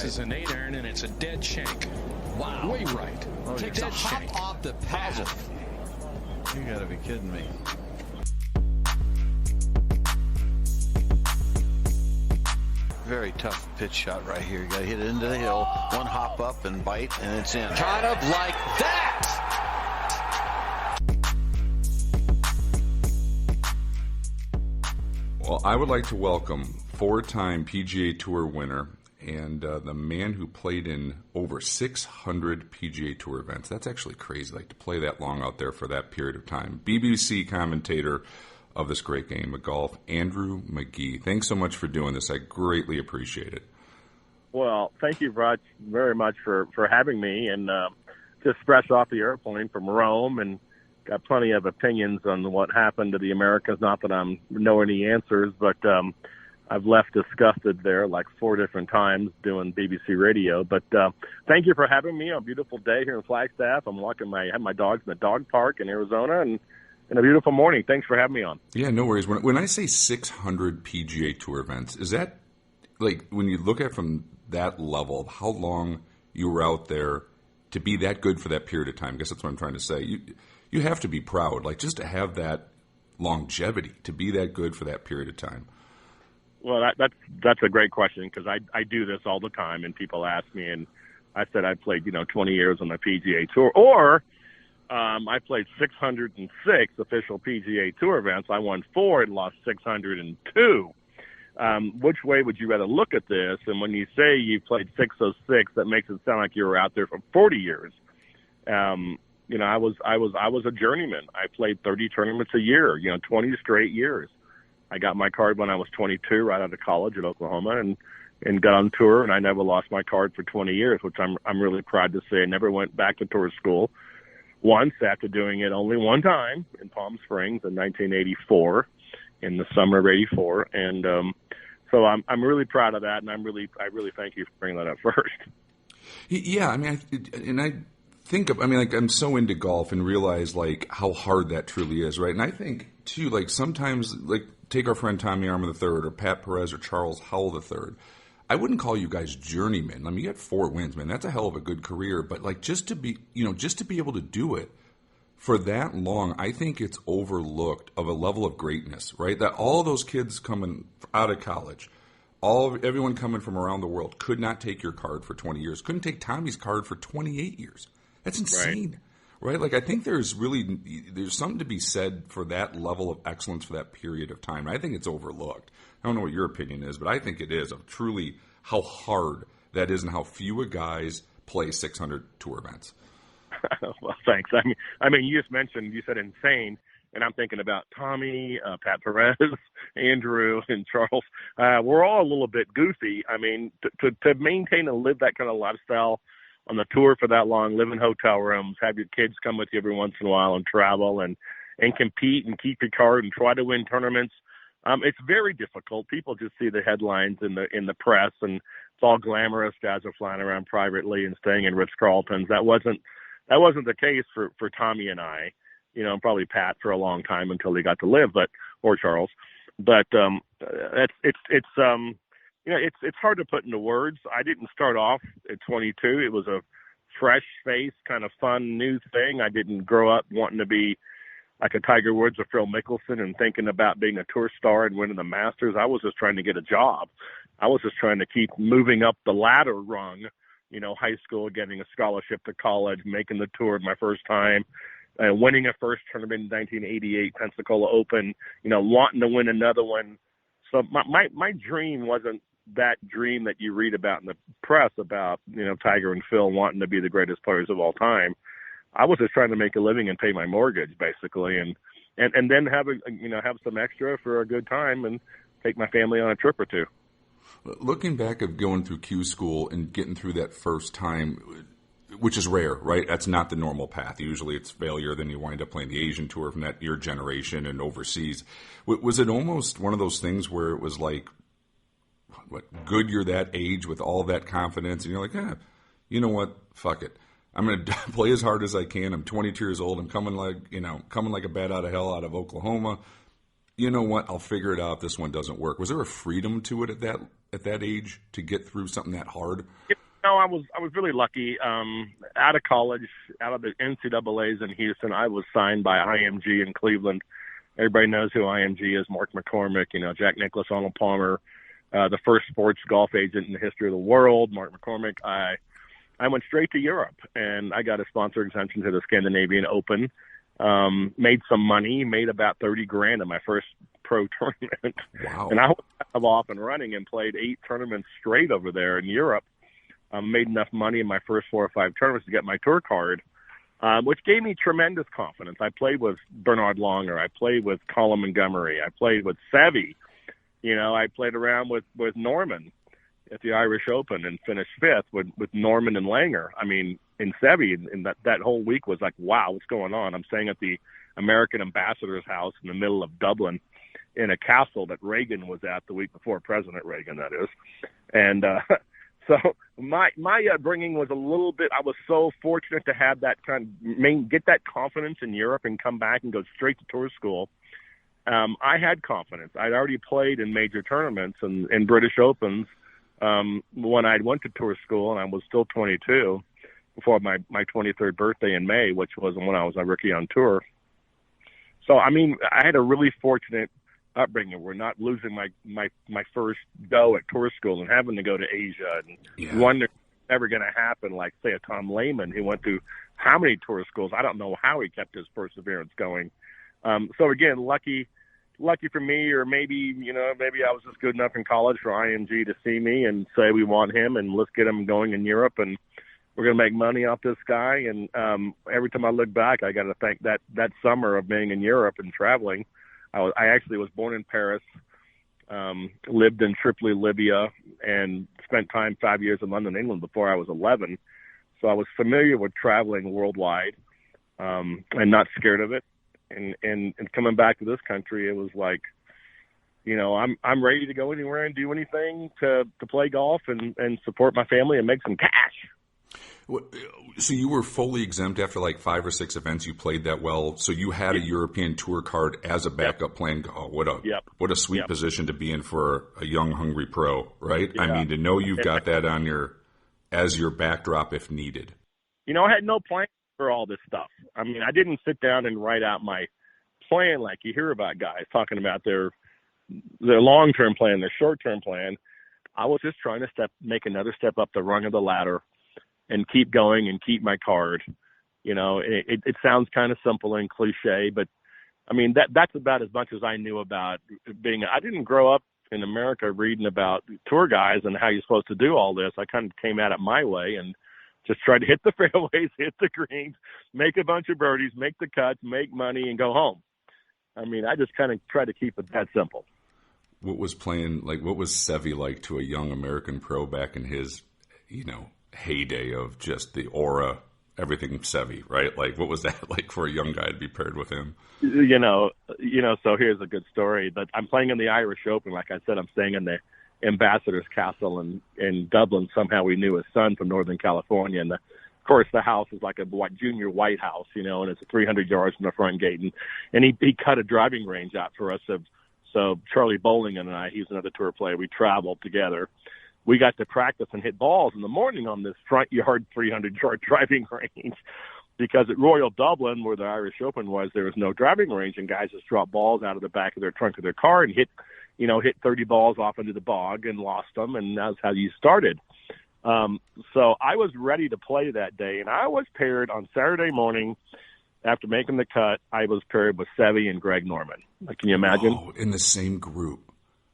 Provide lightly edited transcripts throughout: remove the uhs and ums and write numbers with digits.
This is an 8-iron, and it's a dead shank. Wow. Way right. Oh, Takes a hop shank. off the path. You got to be kidding me. Very tough pitch shot right here. You got to hit it into the hill. One hop up and bite, and it's in. Kind of like that. Well, I would like to welcome four-time PGA Tour winner and the man who played in over 600 PGA Tour events. That's actually crazy, like to play that long out there for that period of time. BBC commentator of this great game of golf, Andrew Magee. Thanks so much for doing this. I greatly appreciate it. Well, thank you, Raj, very much for having me. And just fresh off the airplane from Rome, and got plenty of opinions on what happened to the Americans. Not that I know any answers, but I've left disgusted there like 4 different times doing BBC radio. But thank you for having me on a beautiful day here in Flagstaff. I'm have my dogs in the dog park in Arizona, and a beautiful morning. Thanks for having me on. Yeah, no worries. When I say 600 PGA Tour events, is that, like, when you look at from that level, how long you were out there to be that good for that period of time? I guess that's what I'm trying to say. You have to be proud, like, just to have that longevity, to be that good for that period of time. Well, that's a great question, because I do this all the time, and people ask me, and I said I played 20 years on the PGA Tour, or I played 606 official PGA Tour events. I won 4 and lost 602. Which way would you rather look at this? And when you say you played 606, that makes it sound like you were out there for 40 years. I was a journeyman. I played 30 tournaments a year, 20 straight years. I got my card when I was 22, right out of college at Oklahoma, and got on tour, and I never lost my card for 20 years, which I'm really proud to say. I never went back to tour school once after doing it only one time in Palm Springs in 1984, in the summer of '84, and so I'm really proud of that, and I really thank you for bringing that up first. Yeah, I mean, I'm so into golf and realize, like, how hard that truly is, right? And I think too, like, sometimes, like, take our friend Tommy Armour III or Pat Perez or Charles Howell III. I wouldn't call you guys journeymen. I mean, you got 4 wins, man. That's a hell of a good career. But, like, just to be able to do it for that long, I think it's overlooked of a level of greatness, right? That all those kids coming out of college, everyone coming from around the world could not take your card for 20 years. Couldn't take Tommy's card for 28 years. That's insane, right? Like, I think there's something to be said for that level of excellence for that period of time. I think it's overlooked. I don't know what your opinion is, but I think it is, of truly how hard that is and how few guys play 600 tour events. Well, thanks. I mean, you said insane, and I'm thinking about Tommy, Pat Perez, Andrew, and Charles. We're all a little bit goofy. I mean, to maintain and live that kind of lifestyle on the tour for that long, live in hotel rooms, have your kids come with you every once in a while and travel and compete and keep your card and try to win tournaments. It's very difficult. People just see the headlines in the press, and it's all glamorous. Guys are flying around privately and staying in Ritz-Carltons. That wasn't the case for Tommy and I, and probably Pat for a long time until he got to live, or Charles. But it's hard to put into words. I didn't start off at 22. It was a fresh face, kind of fun, new thing. I didn't grow up wanting to be like a Tiger Woods or Phil Mickelson and thinking about being a tour star and winning the Masters. I was just trying to get a job. I was just trying to keep moving up the ladder rung, high school, getting a scholarship to college, making the tour my first time, winning a first tournament in 1988, Pensacola Open, wanting to win another one. So my dream wasn't that dream that you read about in the press about, Tiger and Phil wanting to be the greatest players of all time. I was just trying to make a living and pay my mortgage, basically, and then have some extra for a good time and take my family on a trip or two. Looking back at going through Q school and getting through that first time, which is rare, right? That's not the normal path. Usually it's failure, then you wind up playing the Asian tour from your generation and overseas. Was it almost one of those things where it was like, good you're that age with all that confidence, and you're like, you know what, fuck it. I'm going to play as hard as I can. I'm 22 years old. I'm coming like a bat out of hell out of Oklahoma. you know what, I'll figure it out if this one doesn't work. Was there a freedom to it at that age to get through something that hard? No, I was really lucky. Out of college, out of the NCAAs in Houston, I was signed by IMG in Cleveland. Everybody knows who IMG is. Mark McCormick, Jack Nicklaus, Arnold Palmer, the first sports golf agent in the history of the world. Mark McCormick. I went straight to Europe, and I got a sponsor exemption to the Scandinavian Open. Made some money, made about $30,000 in my first pro tournament. Wow. And I was off and running and played 8 tournaments straight over there in Europe. Made enough money in my first 4 or 5 tournaments to get my tour card, which gave me tremendous confidence. I played with Bernard Longer. I played with Colin Montgomery. I played with Seve. I played around with Norman at the Irish Open and finished 5th with Norman and Langer. I mean, in Seve, and that whole week was like, wow, what's going on? I'm staying at the American ambassador's house in the middle of Dublin in a castle that Reagan was at the week before, President Reagan, that is. And so my upbringing was a little bit, I was so fortunate to have that get that confidence in Europe and come back and go straight to tour school. I had confidence. I'd already played in major tournaments and British Opens when I went to tour school, and I was still 22 before my 23rd birthday in May, which was when I was a rookie on tour. So, I mean, I had a really fortunate upbringing. We're not losing my first go at tour school and having to go to Asia and wonder if it's ever going to happen, like, say, a Tom Lehman who went through how many tour schools. I don't know how he kept his perseverance going. So, again, lucky for me, or maybe I was just good enough in college for IMG to see me and say we want him and let's get him going in Europe and we're going to make money off this guy. And every time I look back, I got to thank that summer of being in Europe and traveling. I actually was born in Paris, lived in Tripoli, Libya, and spent time 5 years in London, England before I was 11. So I was familiar with traveling worldwide and not scared of it. And coming back to this country, it was like, I'm ready to go anywhere and do anything to play golf and support my family and make some cash. So you were fully exempt after like 5 or 6 events. You played that well. So you had a European tour card as a backup plan. Oh, what a sweet position to be in for a young, hungry pro, right? Yeah. I mean, to know you've got that as your backdrop if needed. I had no plan for all this stuff. I mean, I didn't sit down and write out my plan like you hear about guys talking about their long-term plan, their short-term plan. I was just trying to make another step up the rung of the ladder and keep going and keep my card. It sounds kind of simple and cliche, but I mean, that's about as much as I knew about I didn't grow up in America reading about tour guys and how you're supposed to do all this. I kind of came at it my way and just tried to hit the fairways, hit the greens, make a bunch of birdies, make the cuts, make money, and go home. I mean, I just kind of tried to keep it that simple. What was Seve like to a young American pro back in his, heyday of just the aura, everything Seve, right? Like, what was that like for a young guy to be paired with him? So here's a good story. But I'm playing in the Irish Open. Like I said, I'm staying in the Ambassador's Castle in Dublin. Somehow we knew his son from Northern California. And of course, the house is like a junior White House, and it's 300 yards from the front gate. And he cut a driving range out for us. So Charlie Bowling and I, he's another tour player, we traveled together. We got to practice and hit balls in the morning on this front yard, 300-yard driving range, because at Royal Dublin, where the Irish Open was, there was no driving range, and guys just dropped balls out of the back of their trunk of their car and hit 30 balls off into the bog and lost them, and that's how you started. So I was ready to play that day, and I was paired on Saturday morning. After making the cut, I was paired with Seve and Greg Norman. Can you imagine? Oh, in the same group.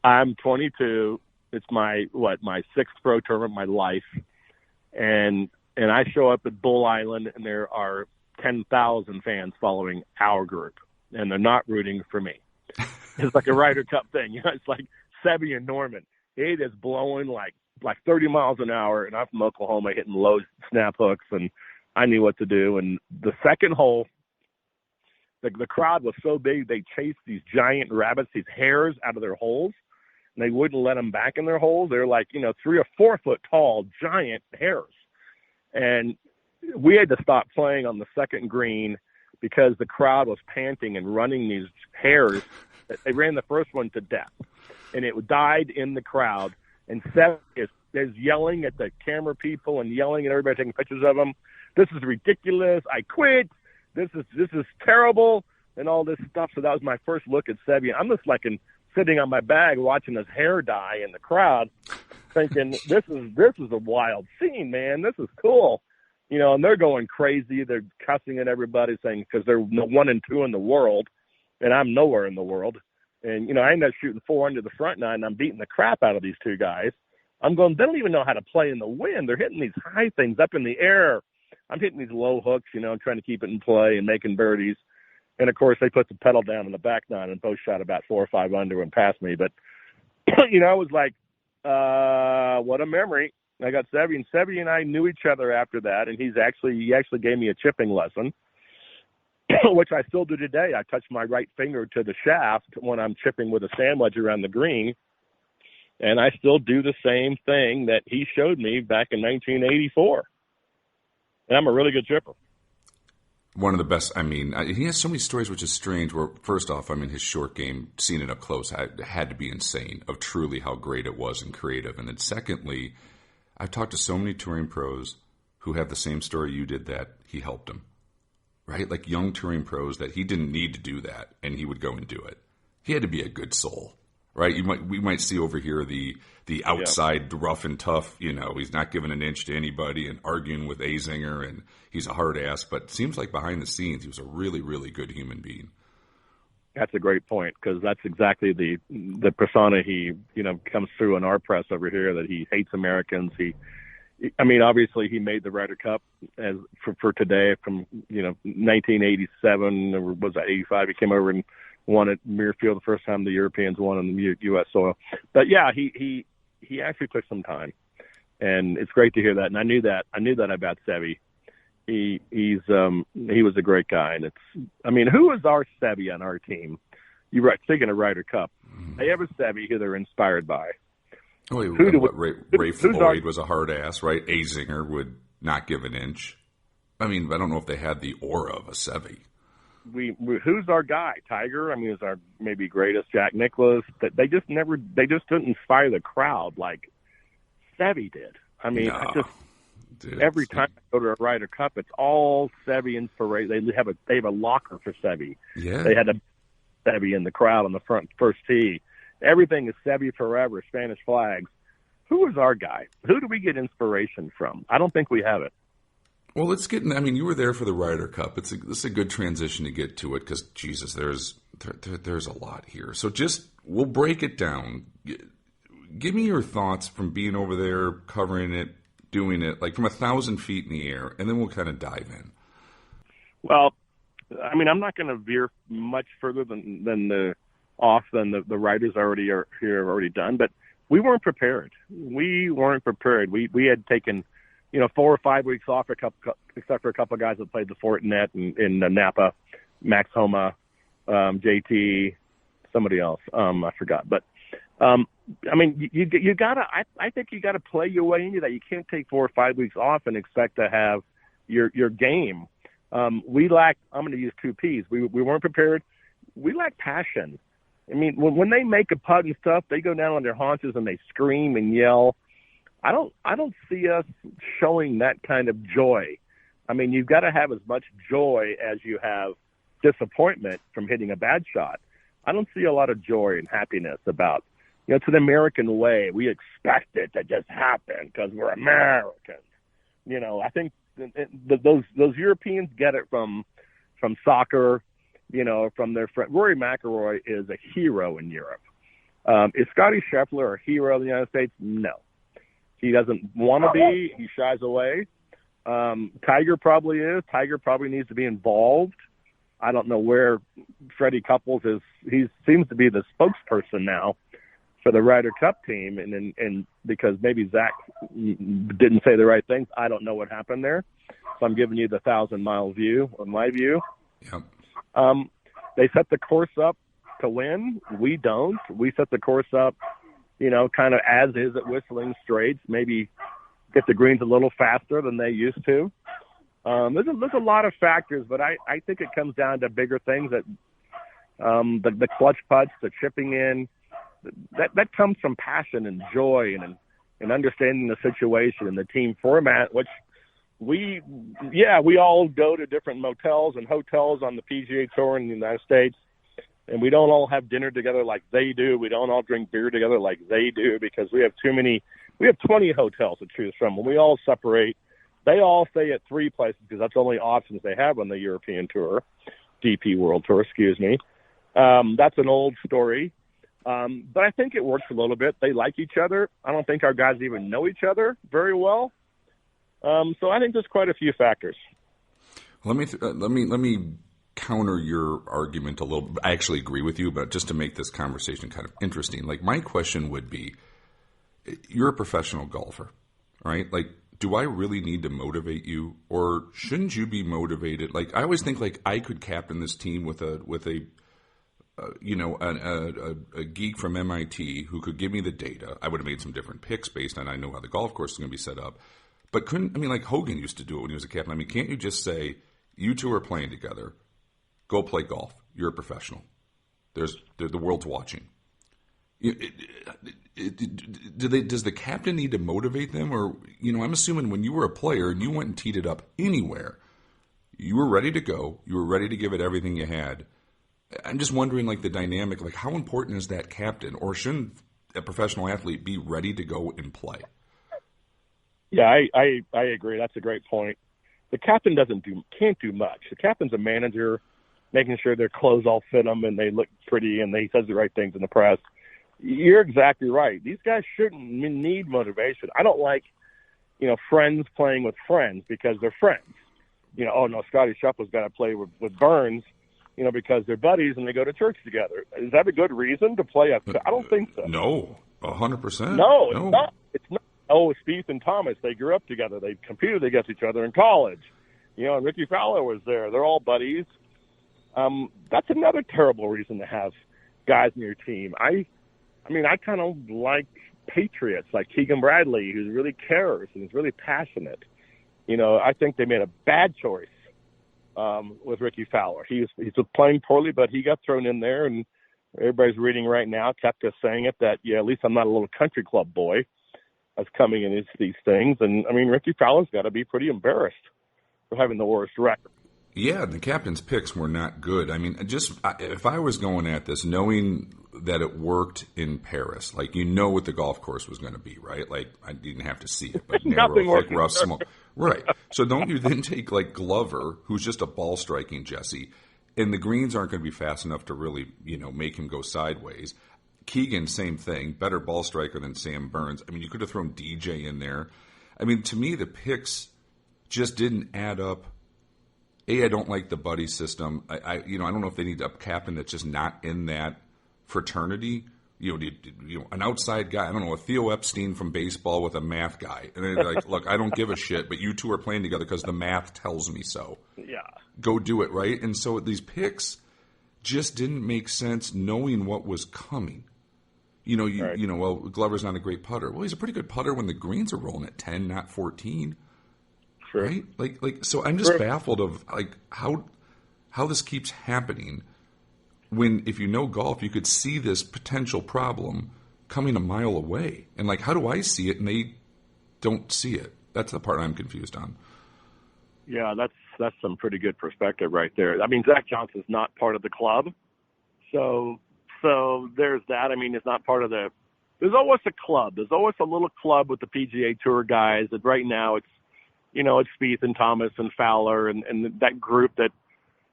I'm 22. It's my 6th pro tournament of my life. And I show up at Bull Island, and there are 10,000 fans following our group, and they're not rooting for me. It's like a Ryder Cup thing. It's like Seve and Norman. It is blowing like 30 miles an hour, and I'm from Oklahoma hitting low snap hooks, and I knew what to do. And the second hole, the crowd was so big, they chased these giant rabbits, these hares, out of their holes, and they wouldn't let them back in their holes. They're like, 3 or 4 foot tall, giant hares. And we had to stop playing on the second green because the crowd was panting and running these hares They ran the first one to death, and it died in the crowd. And Seve is yelling at the camera people and yelling at everybody taking pictures of him. This is ridiculous. I quit. This is terrible, and all this stuff. So that was my first look at Seve. I'm just like sitting on my bag watching his hair dye in the crowd, thinking this is a wild scene, man. This is cool. And they're going crazy. They're cussing at everybody, saying because they're 1 and 2 in the world, and I'm nowhere in the world. And I ended up shooting 4 under the front nine, and I'm beating the crap out of these two guys. I'm going, they don't even know how to play in the wind. They're hitting these high things up in the air. I'm hitting these low hooks, trying to keep it in play and making birdies. And, of course, they put the pedal down on the back nine and both shot about 4 or 5 under and passed me. But, I was like, what a memory. I got Seve, and Seve and I knew each other after that, and he actually gave me a chipping lesson, which I still do today. I touch my right finger to the shaft when I'm chipping with a sand wedge around the green, and I still do the same thing that he showed me back in 1984. And I'm a really good chipper. One of the best. He has so many stories, which is strange. Where first off, his short game, seeing it up close, had to be insane of truly how great it was and creative. And then secondly, I've talked to so many touring pros who have the same story you did, that he helped them, right? Like young touring pros that he didn't need to do that, and he would go and do it. He had to be a good soul, right? We might see over here the outside rough and tough. He's not giving an inch to anybody and arguing with Azinger, and he's a hard ass. But it seems like behind the scenes, he was a really, really good human being. That's a great point, because that's exactly the persona he comes through in our press over here, that he hates Americans. Obviously he made the Ryder Cup as for today from 1987 or was that 85? He came over and won at Muirfield the first time the Europeans won on the U.S. soil. But yeah, he actually took some time, and it's great to hear that. And I knew that about Seve. He was a great guy, and who was our Seve on our team? You're right. Speaking of Ryder Cup, they have a Seve who they're inspired by. Ray Floyd was a hard ass, right? Azinger would not give an inch. I don't know if they had the aura of a Seve. Who's our guy? Tiger? Is our maybe greatest. Jack Nicklaus. That they just didn't inspire the crowd like Seve did. Dude, every time I go to a Ryder Cup, it's all Seve inspiration. They have a locker for Seve. Yeah. They had a Seve in the crowd on the first tee. Everything is Seve forever, Spanish flags. Who is our guy? Who do we get inspiration from? I don't think we have it. Well, let's get in. You were there for the Ryder Cup. This is a good transition to get to it because, Jesus, there's a lot here. So we'll break it down. Give me your thoughts from being over there, covering it, doing it, like from 1,000 feet in the air, and then we'll kind of dive in. Well, I'm not going to veer much further than the writers already are here have already done, but we weren't prepared. We We had taken 4 or 5 weeks off, except for a couple of guys that played the Fortinet in Napa, Max Homa, JT, somebody else. I forgot. But, you gotta, I think you gotta play your way into that. You can't take 4 or 5 weeks off and expect to have your game. We lacked, I'm going to use 2 Ps. We weren't prepared. We lacked passion. When they make a putt and stuff, they go down on their haunches and they scream and yell. I don't see us showing that kind of joy. You've got to have as much joy as you have disappointment from hitting a bad shot. I don't see a lot of joy and happiness about, it's an American way. We expect it to just happen because we're Americans. I think those Europeans get it from soccer, from their friend. Rory McIlroy is a hero in Europe. Is Scotty Scheffler a hero in the United States? No. He doesn't want to be. He shies away. Tiger probably is. Tiger probably needs to be involved. I don't know where Freddie Couples is. He seems to be the spokesperson now for the Ryder Cup team, and because maybe Zach didn't say the right things, I don't know what happened there. So I'm giving you the 1,000-mile view, or my view. Yep. They set the course up to win. We don't. We set the course up, kind of as is at Whistling Straits, maybe get the greens a little faster than they used to. There's a lot of factors, but I think it comes down to bigger things that, the clutch putts, the chipping in. That comes from passion and joy and understanding the situation and the team format, which we all go to different motels and hotels on the PGA Tour in the United States, and we don't all have dinner together like they do. We don't all drink beer together like they do because we have too many. We have 20 hotels to choose from. When we all separate, they all stay at 3 places because that's the only options they have on the European Tour, DP World Tour, excuse me. That's an old story. But I think it works a little bit. They like each other. I don't think our guys even know each other very well. So I think there's quite a few factors. Let me counter your argument a little bit. I actually agree with you, but just to make this conversation kind of interesting, like my question would be, you're a professional golfer, right? Like, do I really need to motivate you, or shouldn't you be motivated? Like, I always think like I could captain this team with a geek from MIT who could give me the data. I would have made some different picks based on I know how the golf course is going to be set up. But like Hogan used to do it when he was a captain. I mean, can't you just say, you two are playing together, go play golf. You're a professional. The world's watching. Does the captain need to motivate them? Or, I'm assuming when you were a player and you went and teed it up anywhere, you were ready to go. You were ready to give it everything you had. I'm just wondering, like, the dynamic, like, how important is that captain? Or shouldn't a professional athlete be ready to go and play? Yeah, I agree. That's a great point. The captain can't do much. The captain's a manager, making sure their clothes all fit them and they look pretty and he says the right things in the press. You're exactly right. These guys shouldn't need motivation. I don't like, friends playing with friends because they're friends. Oh no, Scotty Scheffler's got to play with Burns, because they're buddies and they go to church together. Is that a good reason to play? I don't think so. No, 100%. No, it's not. It's not. Oh, Spieth and Thomas, they grew up together. They competed against each other in college. And Ricky Fowler was there. They're all buddies. That's another terrible reason to have guys in your team. I kind of like patriots like Keegan Bradley, who really cares and is really passionate. I think they made a bad choice with Ricky Fowler. He's playing poorly, but he got thrown in there, and everybody's reading right now, Kepka's saying it, that, at least I'm not a little country club boy that's coming in these things. And, Ricky Fowler's got to be pretty embarrassed for having the worst record. Yeah, the captain's picks were not good. If I was going at this knowing that it worked in Paris, like, what the golf course was going to be, right? Like, I didn't have to see it, but narrow, thick, rough, small. Right. So don't you then take, like, Glover, who's just a ball striking Jesse, and the greens aren't going to be fast enough to really, make him go sideways. Keegan, same thing, better ball striker than Sam Burns. You could have thrown DJ in there. To me, the picks just didn't add up. I don't like the buddy system. I don't know if they need a captain that's just not in that fraternity. An outside guy. I don't know, a Theo Epstein from baseball with a math guy, and they're like, "Look, I don't give a shit, but you two are playing together because the math tells me so. Yeah, go do it, right?" And so these picks just didn't make sense, knowing what was coming. Right. Well, Glover's not a great putter. Well, he's a pretty good putter when the greens are rolling at 10, not 14. Sure. Right? Like. So I'm just baffled of how this keeps happening. When, if you know golf, you could see this potential problem coming a mile away, and how do I see it and they don't see it? That's the part I'm confused on. Yeah, that's some pretty good perspective right there. Zach Johnson's not part of the club, so there's that. It's not part of the. There's always a club. There's always a little club with the PGA Tour guys. That right now it's Spieth and Thomas and Fowler and that group that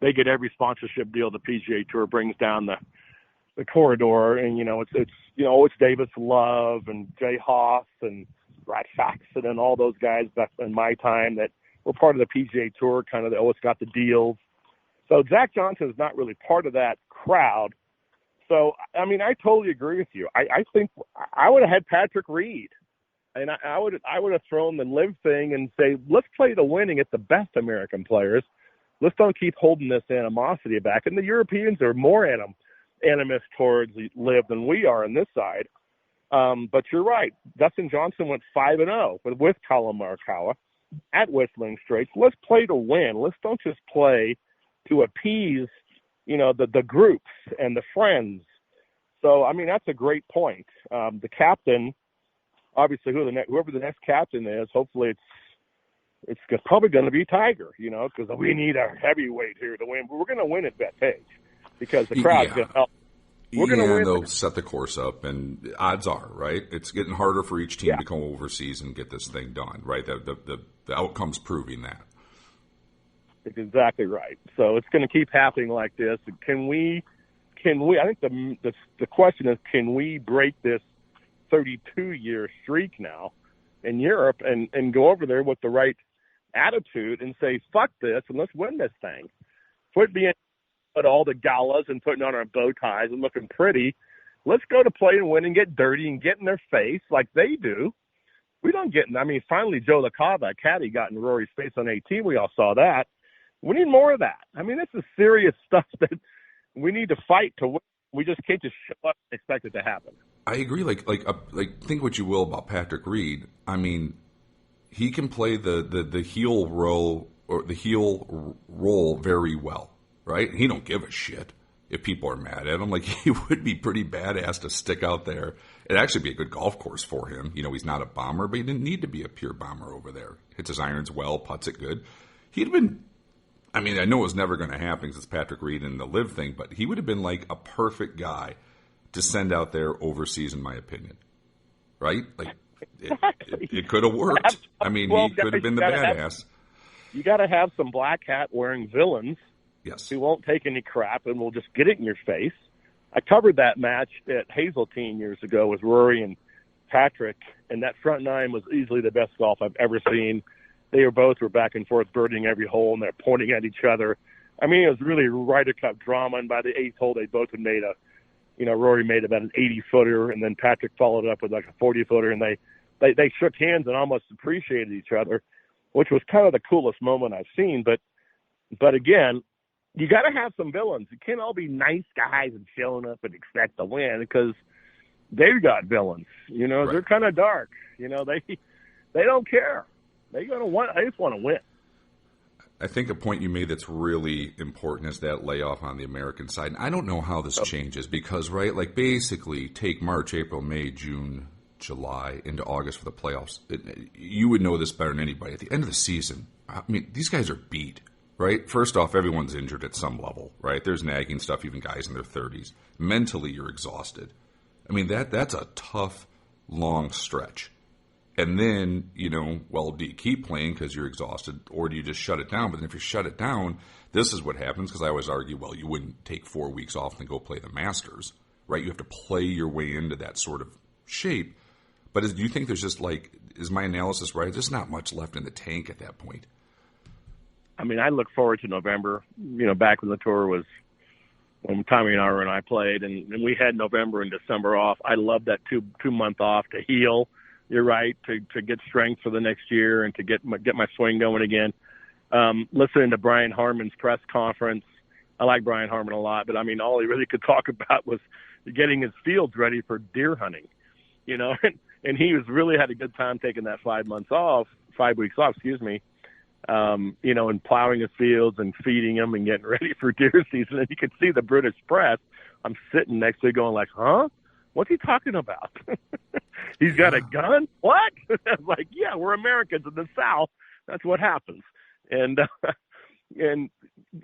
they get every sponsorship deal the PGA Tour brings down the corridor. And it's Davis Love and Jay Haas and Brad Faxon and all those guys back in my time that were part of the PGA Tour. Kind of always got the deals. So Zach Johnson is not really part of that crowd. So, I totally agree with you. I think I would have had Patrick Reed, and I would have thrown the live thing and say, let's play to win and get the best American players. Let's don't keep holding this animosity back. And the Europeans are more animus towards live than we are on this side. But you're right. Dustin Johnson went 5-0 with Colin Morikawa at Whistling Straits. Let's play to win. Let's don't just play to appease the groups and the friends. So, I mean, that's a great point. The captain, obviously, whoever the next captain is, hopefully it's probably going to be Tiger, because we need a heavyweight here to win. But we're going to win at Bethpage because the crowd's going to help. We're going to win. They'll set the course up, and odds are, right? It's getting harder for each team to come overseas and get this thing done, right? The outcome's proving that. It's exactly right. So it's going to keep happening like this. Can we? I think the question is, can we break this 32-year streak now in Europe and go over there with the right attitude and say, fuck this, and let's win this thing. Quit being at all the galas and putting on our bow ties and looking pretty. Let's go to play and win and get dirty and get in their face like they do. We don't get – I mean, finally Joe LaCava, caddy, got in Rory's face on 18. We all saw that. We need more of that. I mean, this is serious stuff that we need to fight to win. We just can't just show up and expect it to happen. I agree. Like think what you will about Patrick Reed. I mean, he can play the heel role or the heel role very well, right? He don't give a shit if people are mad at him. Like, he would be pretty badass to stick out there. It'd actually be a good golf course for him. He's not a bomber, but he didn't need to be a pure bomber over there. Hits his irons well, putts it good. He'd have been. I mean, I know it was never going to happen because it's Patrick Reed and the live thing, but he would have been like a perfect guy to send out there overseas, in my opinion. Right? Like, it could have worked. I mean, he could have been the badass. You got to have some black hat wearing villains. Yes. Who won't take any crap and will just get it in your face. I covered that match at Hazeltine years ago with Rory and Patrick, and that front nine was easily the best golf I've ever seen. They were back and forth birding every hole, and they're pointing at each other. I mean, it was really Ryder Cup drama, and by the eighth hole, they both had made Rory made about an 80-footer, and then Patrick followed up with like a 40-footer, and they shook hands and almost appreciated each other, which was kind of the coolest moment I've seen. But again, you got to have some villains. You can't all be nice guys and showing up and expect to win, because they've got villains. Right. They're kind of dark. They don't care. They just want to win. I think a point you made that's really important is that layoff on the American side. And I don't know how this changes because, right, like basically take March, April, May, June, July into August for the playoffs. You would know this better than anybody. At the end of the season, I mean, these guys are beat, right? First off, everyone's injured at some level, right? There's nagging stuff, even guys in their 30s. Mentally, you're exhausted. I mean, that's a tough, long stretch. And then, do you keep playing because you're exhausted, or do you just shut it down? But then if you shut it down, this is what happens, because I always argue, well, you wouldn't take 4 weeks off and go play the Masters, right? You have to play your way into that sort of shape. But do you think there's just is my analysis right? There's not much left in the tank at that point. I mean, I look forward to November, back when the tour was, when Tommy and I played, and we had November and December off. I love that two-month off to heal. You're right, to get strength for the next year and to get my swing going again. Listening to Brian Harmon's press conference, I like Brian Harmon a lot, but I mean, all he really could talk about was getting his fields ready for deer hunting, and he really had a good time taking that 5 weeks off, and plowing his fields and feeding them and getting ready for deer season. And you could see the British press. I'm sitting next to it going like, huh? What's he talking about? He's got a gun? What? I was like, yeah, we're Americans in the South. That's what happens. And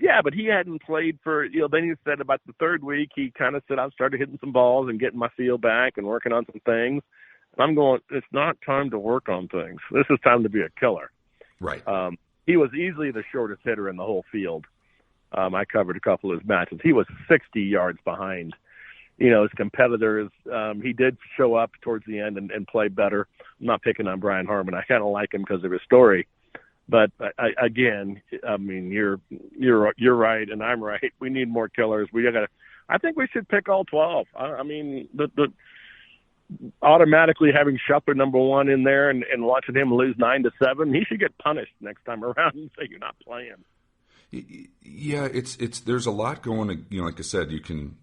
yeah, but he hadn't played for, then he said about the third week, he kind of said, I started hitting some balls and getting my feel back and working on some things. And I'm going, it's not time to work on things. This is time to be a killer. Right. He was easily the shortest hitter in the whole field. I covered a couple of his matches. He was 60 yards behind his competitors. He did show up towards the end and play better. I'm not picking on Brian Harmon. I kind of like him because of his story. But again, I mean, you're right, and I'm right. We need more killers. I think we should pick all 12. I mean, the automatically having Scheffler number one in there and watching him lose 9-7, he should get punished next time around and say you're not playing. Yeah, it's there's a lot going. Like I said, you can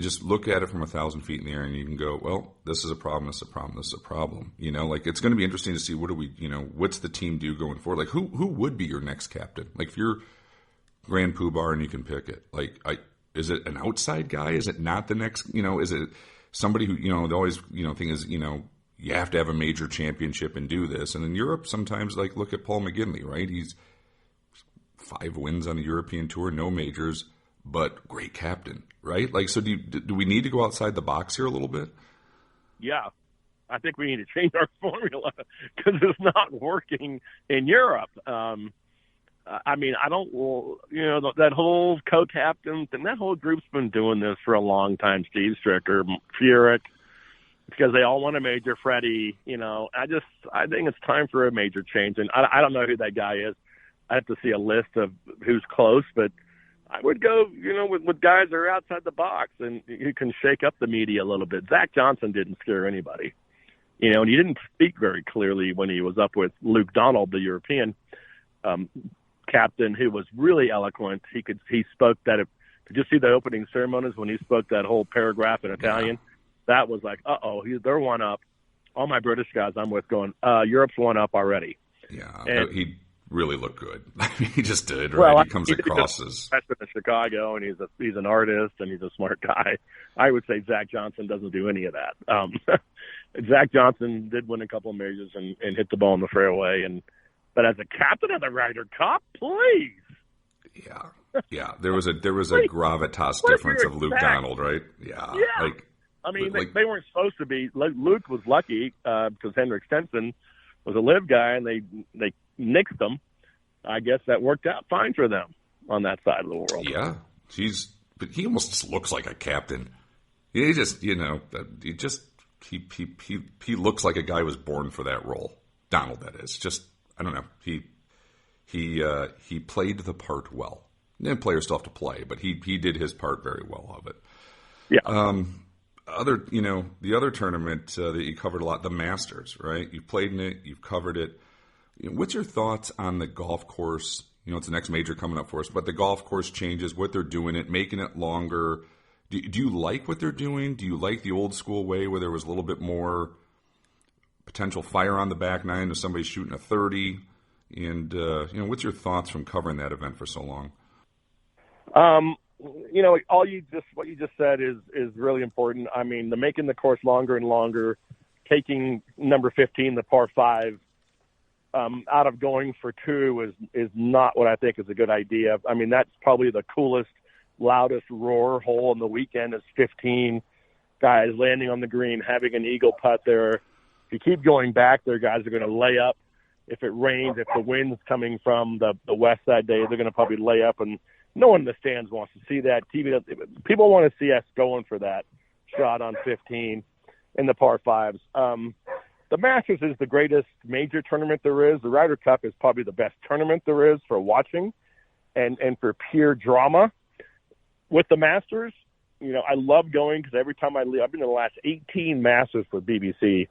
just look at it from 1,000 feet in the air and you can go, well, this is a problem, this is a problem, this is a problem. It's going to be interesting to see what's the team do going forward? Like who would be your next captain? Like if you're Grand Poobah and you can pick it. Like, is it an outside guy? Is it not the next? Is it somebody who the always thing is you have to have a major championship and do this. And in Europe, sometimes like look at Paul McGinley, right? He's 5 wins on the European Tour, no majors, but great captain, right? Like, so do we need to go outside the box here a little bit? Yeah, I think we need to change our formula because it's not working in Europe. I mean, I don't, that whole co-captain and that whole group's been doing this for a long time. Steve Stricker, Furyk, because they all want a major. Freddie, I think it's time for a major change. And I don't know who that guy is. I have to see a list of who's close, but I would go, with guys that are outside the box and you can shake up the media a little bit. Zach Johnson didn't scare anybody, and he didn't speak very clearly when he was up with Luke Donald, the European captain, who was really eloquent. He spoke that. Did you see the opening ceremonies when he spoke that whole paragraph in Italian? That was like, they're one up. All my British guys I'm with going, Europe's one up already. Yeah, and he really looked good. He just did, right? Well, he comes across as in Chicago, and he's an artist and he's a smart guy. I would say Zach Johnson doesn't do any of that. Zach Johnson did win a couple of majors and hit the ball in the fairway, but as a captain of the Ryder Cup, please. Yeah. There was a gravitas difference of Luke Donald, right? Yeah. I mean, they weren't supposed to be. Luke was lucky because Henrik Stenson was a live guy, and they nixed him. I guess that worked out fine for them on that side of the world. Yeah, but he almost just looks like a captain. He just, he looks like a guy who was born for that role. Donald, that is. Just, I don't know. He played the part well. And players still have to play, but he did his part very well of it. Yeah. The other tournament that you covered a lot, the Masters, right? You've played in it, you've covered it. What's your thoughts on the golf course? It's the next major coming up for us, but the golf course changes, what they're doing it, making it longer. Do you like what they're doing? Do you like the old school way where there was a little bit more potential fire on the back nine if somebody's shooting a 30? And, what's your thoughts from covering that event for so long? What you just said is really important. I mean, the making the course longer and longer, taking number 15, the par 5, out of going for 2 is not what I think is a good idea. I mean, that's probably the coolest, loudest roar hole in the weekend is 15. Guys landing on the green, having an eagle putt there. If you keep going back there, guys are going to lay up. If it rains, if the wind's coming from the west that day, they're going to probably lay up, and no one in the stands wants to see that. People want to see us going for that shot on 15 in the par 5s. The Masters is the greatest major tournament there is. The Ryder Cup is probably the best tournament there is for watching and for pure drama. With the Masters, I love going because every time I've been to the last 18 Masters for BBC,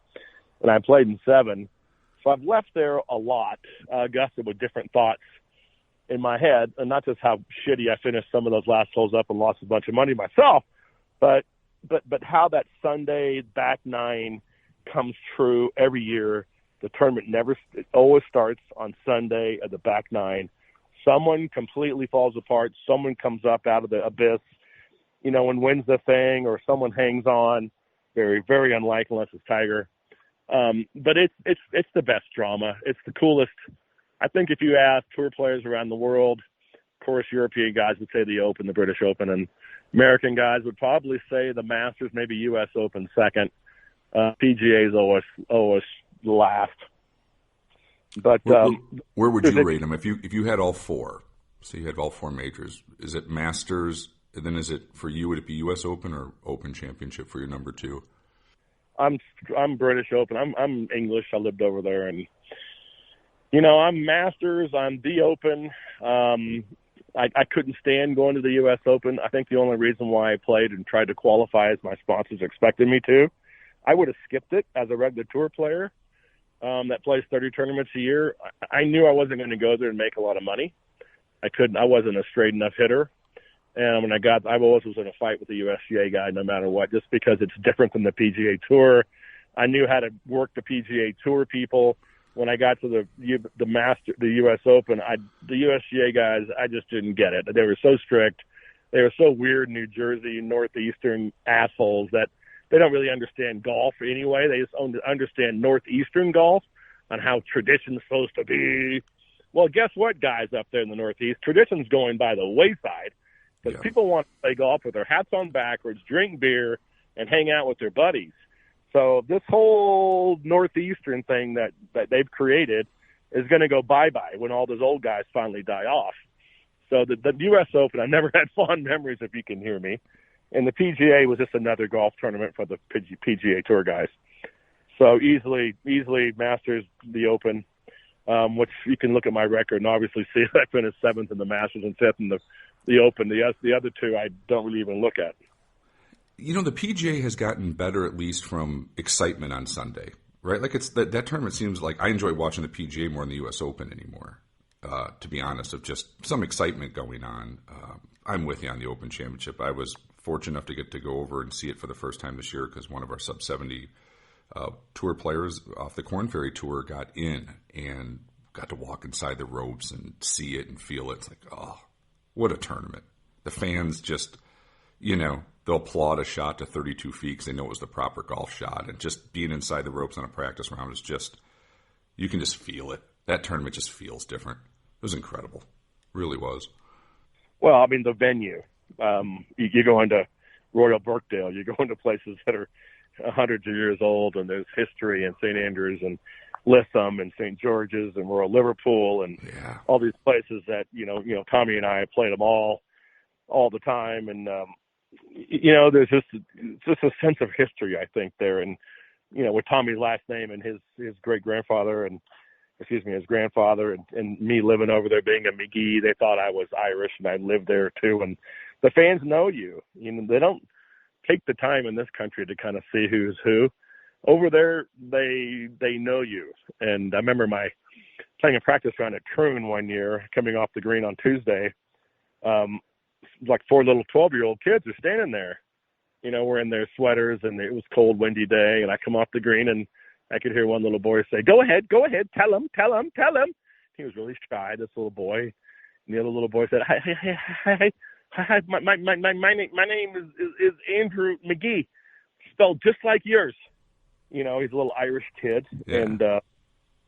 and I played in 7. So I've left there a lot, Augusta, with different thoughts in my head, and not just how shitty I finished some of those last holes up and lost a bunch of money myself, but how that Sunday back 9 comes true every year. The tournament it always starts on Sunday at the back 9. Someone completely falls apart. Someone comes up out of the abyss, and wins the thing, or someone hangs on. Very, very unlikely unless it's Tiger. But it's the best drama. It's the coolest. I think if you ask tour players around the world, of course, European guys would say the Open, the British Open, and American guys would probably say the Masters, maybe U.S. Open second. PGA is always last. But where would you rate them if you had all 4? So you had all 4 majors. Is it Masters? And then is it for you? Would it be U.S. Open or Open Championship for your number 2? I'm British Open. I'm English. I lived over there, and I'm Masters. I'm the Open. I couldn't stand going to the U.S. Open. I think the only reason why I played and tried to qualify as my sponsors expected me to, I would have skipped it as a regular tour player that plays 30 tournaments a year. I knew I wasn't going to go there and make a lot of money. I wasn't a straight enough hitter. And when I always was in a fight with the USGA guy no matter what, just because it's different than the PGA Tour. I knew how to work the PGA Tour people. when I got to the U.S. Open, the USGA guys, I just didn't get it. They were so strict. They were so weird, New Jersey, Northeastern assholes that they don't really understand golf anyway. They just understand Northeastern golf on how tradition's supposed to be. Well, guess what, guys up there in the Northeast? Tradition's going by the wayside because people want to play golf with their hats on backwards, drink beer, and hang out with their buddies. So this whole Northeastern thing that they've created is going to go bye-bye when all those old guys finally die off. So the U.S. Open, I never had fond memories, if you can hear me. And the PGA was just another golf tournament for the PGA Tour guys. So easily Masters, the Open, which you can look at my record and obviously see I finished 7th in the Masters and 5th in the Open. The other two I don't really even look at. You know, the PGA has gotten better, at least from excitement on Sunday, right? Like it's that tournament seems like I enjoy watching the PGA more than the U.S. Open anymore. To be honest, of just some excitement going on. I'm with you on the Open Championship. I was fortunate enough to get to go over and see it for the first time this year because one of our sub-70 tour players off the Korn Ferry Tour got in and got to walk inside the ropes and see it and feel it. It's like, oh, what a tournament. The fans just, you know, they'll applaud a shot to 32 feet because they know it was the proper golf shot. And just being inside the ropes on a practice round is just, you can just feel it. That tournament just feels different. It was incredible. Really was. Well, I mean, the venue. You go into Royal Birkdale. You go into places that are hundreds of years old, and there's history in St. Andrews and Lytham and St. George's and Royal Liverpool and all these places that, you know, Tommy and I have played them all the time. And, there's just a sense of history, I think, there. And, with Tommy's last name and his great-grandfather his grandfather and me living over there being a Magee, they thought I was Irish and I lived there too. And the fans know you. They don't take the time in this country to kind of see who's who. Over there, they know you. And I remember playing a practice round at Troon one year, coming off the green on Tuesday. Like 4 little 12-year-old kids are standing there, wearing their sweaters, and it was a cold, windy day. And I come off the green and I could hear one little boy say, go ahead, tell him. He was really shy, this little boy. And the other little boy said, hi, my name is Andrew Magee, spelled just like yours. He's a little Irish kid. Yeah. And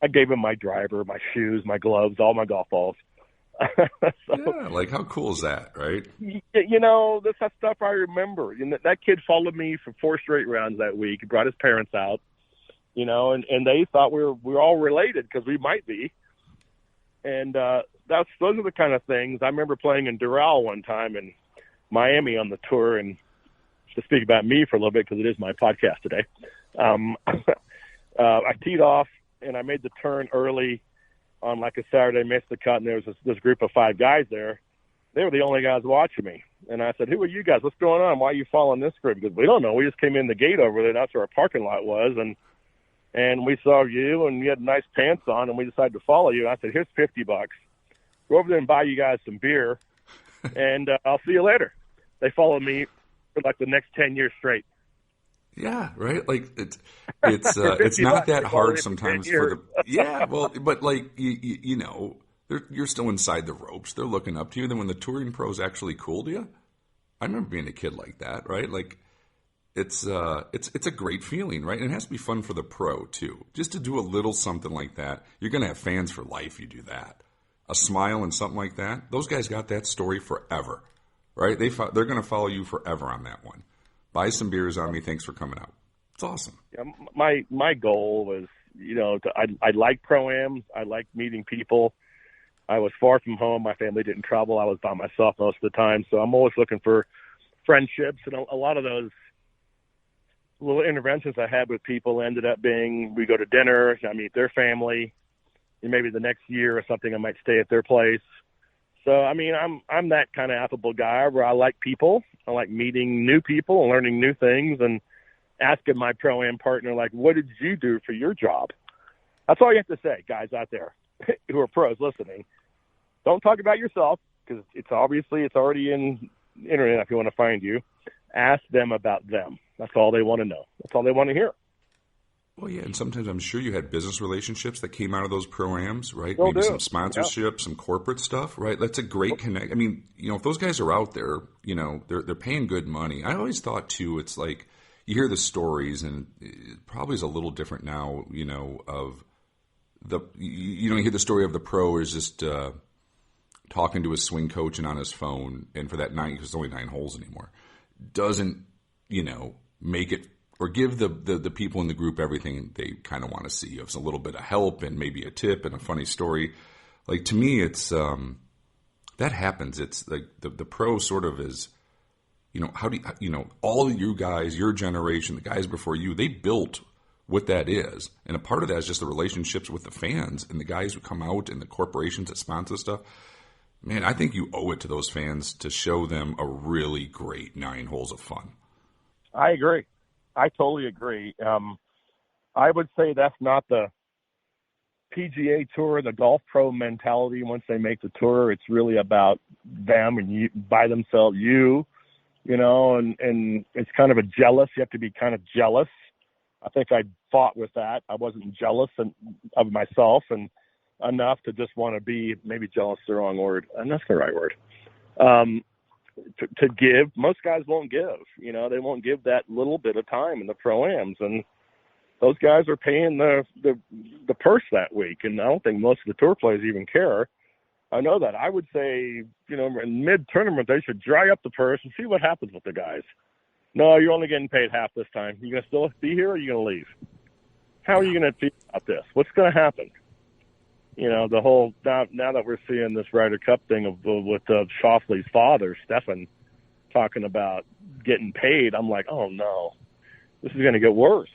I gave him my driver, my shoes, my gloves, all my golf balls. Yeah, like how cool is that, right? That's that stuff I remember. That kid followed me for 4 straight rounds that week. He brought his parents out. And they thought we were all related because we might be. And those are the kind of things. I remember playing in Doral one time in Miami on the tour, and to speak about me for a little bit because it is my podcast today. I teed off and I made the turn early on like a Saturday, missed the cut, and there was this group of 5 guys there. They were the only guys watching me. And I said, who are you guys? What's going on? Why are you following this group? Because we don't know. We just came in the gate over there. That's where our parking lot was. And we saw you, and you had nice pants on, and we decided to follow you. I said, here's $50. Go over there and buy you guys some beer, and I'll see you later. They followed me for like the next 10 years straight. Yeah, right. Like it's not that hard sometimes for the but like you're still inside the ropes. They're looking up to you. Then when the touring pros actually cooled you, I remember being a kid like that, right? Like. It's a great feeling, right? And it has to be fun for the pro too. Just to do a little something like that, you're going to have fans for life. You do that, a smile and something like that. Those guys got that story forever, right? They're going to follow you forever on that one. Buy some beers on me. Thanks for coming out. It's awesome. Yeah, my goal was, I like pro-ams. I like meeting people. I was far from home. My family didn't travel. I was by myself most of the time. So I'm always looking for friendships, and a lot of those little interventions I had with people ended up being, we go to dinner, I meet their family, and maybe the next year or something I might stay at their place. So, I mean, I'm that kind of affable guy where I like people. I like meeting new people and learning new things and asking my pro-am partner, like, what did you do for your job? That's all you have to say, guys out there who are pros listening. Don't talk about yourself because it's already in the internet if you want to find you. Ask them about them. That's all they want to know. That's all they want to hear. Well, yeah, and sometimes I'm sure you had business relationships that came out of those pro-ams, right? Still Maybe do. some sponsorship, some corporate stuff, right? That's a great connect. I mean, if those guys are out there, they're paying good money. I always thought, too, it's like you hear the stories, and it probably is a little different now, of you hear the story of the pro is just talking to his swing coach and on his phone, and for that night, because there's only 9 holes anymore, doesn't, make it or give the people in the group everything they kind of want to see. It's a little bit of help and maybe a tip and a funny story. Like, to me, it's that happens. It's like the pro sort of is, how do you, all of you guys, your generation, the guys before you, they built what that is. And a part of that is just the relationships with the fans and the guys who come out and the corporations that sponsor stuff. Man, I think you owe it to those fans to show them a really great 9 holes of fun. I agree. I totally agree. I would say that's not the PGA Tour, the golf pro mentality. Once they make the tour, it's really about them and you by themselves, and it's kind of a jealous. You have to be kind of jealous. I think I fought with that. I wasn't jealous of myself and enough to just want to be, maybe jealous is the wrong word, and that's the right word. To give. Most guys won't give. They won't give that little bit of time in the pro-ams, and those guys are paying the purse that week, and I don't think most of the tour players even care. I know that. I would say, in mid-tournament, they should dry up the purse and see what happens with the guys. No, you're only getting paid half this time. You going to still be here, or are you going to leave? How are you going to feel about this? What's going to happen? The whole, now that we're seeing this Ryder Cup thing with Schauffele's father, Stefan, talking about getting paid, I'm like, oh no, this is going to get worse.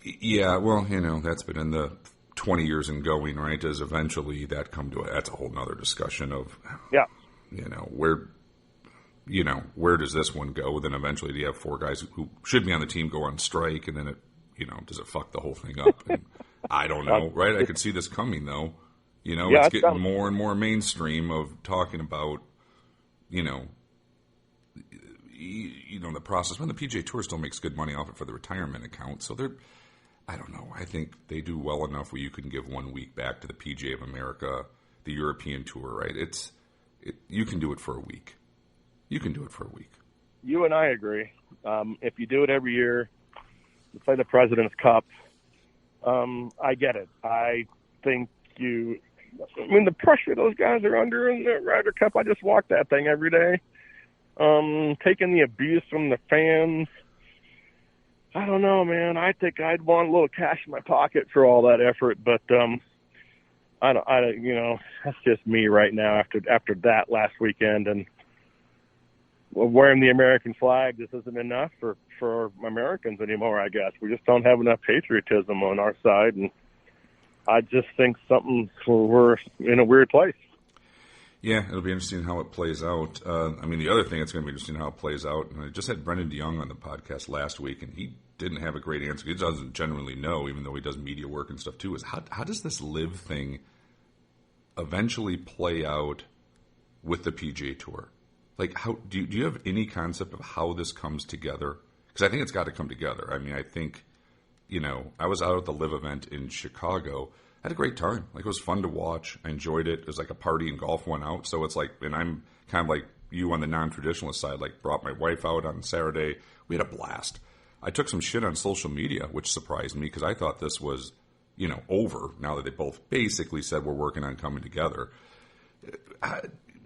Yeah, well, that's been in the 20 years in going, right? Does eventually that come to that's a whole nother discussion of, where does this one go? Then eventually do you have 4 guys who should be on the team go on strike, and then it, does it fuck the whole thing up? And I don't know, right? I could see this coming, though. It's getting more and more mainstream of talking about, the process. When the PGA Tour still makes good money off it for the retirement account, so I don't know. I think they do well enough where you can give 1 week back to the PGA of America, the European Tour, right? You can do it for a week. You can do it for a week. You and I agree. If you do it every year, you play the President's Cup. I get it. I think the pressure those guys are under in the Ryder Cup, I just walk that thing every day. Taking the abuse from the fans. I don't know, man. I think I'd want a little cash in my pocket for all that effort, but I don't, that's just me right now after that last weekend, and wearing the American flag just isn't enough for Americans anymore, I guess. We just don't have enough patriotism on our side, and I just think we're in a weird place. Yeah, it'll be interesting how it plays out. The other thing that's going to be interesting how it plays out, and I just had Brendan DeYoung on the podcast last week, and he didn't have a great answer. He doesn't generally know, even though he does media work and stuff too, is how does this live thing eventually play out with the PGA Tour? Like, how do you have any concept of how this comes together? Because I think it's got to come together. I think, I was out at the LIV event in Chicago. I had a great time. Like, it was fun to watch. I enjoyed it. It was like a party and golf went out. So it's like, and I'm kind of like you on the non-traditionalist side, like brought my wife out on Saturday. We had a blast. I took some shit on social media, which surprised me because I thought this was, over now that they both basically said we're working on coming together.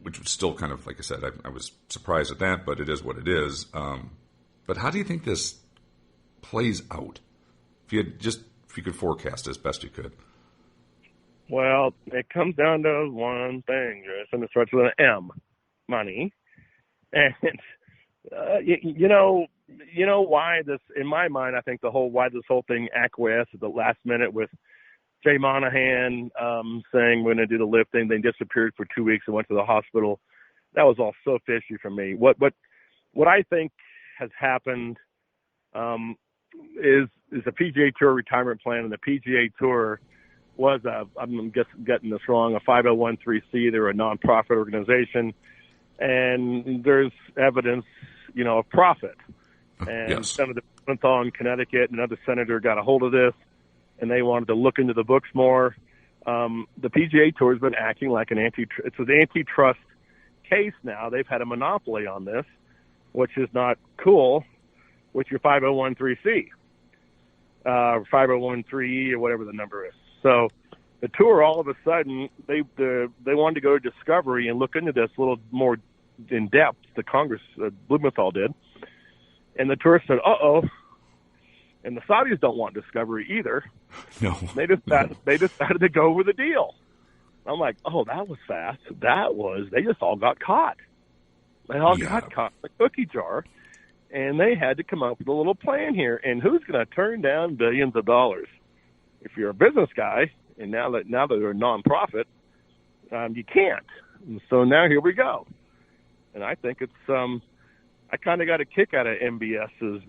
Which was still kind of, like I said, I was surprised at that, but it is what it is. But how do you think this plays out? If you could forecast as best you could. Well, it comes down to one thing, and it starts with an M, money. And you know why this? In my mind, I think why this whole thing acquiesced at the last minute with Jay Monahan saying we're going to do the LIV thing. They disappeared for 2 weeks and went to the hospital. That was all so fishy for me. What I think has happened is the PGA Tour retirement plan, and the PGA Tour was I'm getting this wrong, a 501(c)(3). They're a nonprofit organization, and there's evidence, of profit. And Yes. Senator Blumenthal in Connecticut, another senator, got a hold of this, and they wanted to look into the books more. The PGA Tour has been acting like it's an antitrust case now. They've had a monopoly on this, which is not cool with your 501(c), 501(e) or whatever the number is. So the tour, all of a sudden, they wanted to go to discovery and look into this a little more in depth. The Congress, Blumenthal did, and the tour said, "Uh-oh." And the Saudis don't want discovery either. No. They decided to go with the deal. I'm like, oh, that was fast. They just all got caught. They all got caught in the cookie jar, and they had to come up with a little plan here. And who's going to turn down billions of dollars? If you're a business guy, and now that they're a nonprofit, you can't. And so now here we go. And I think it's I kind of got a kick out of MBS's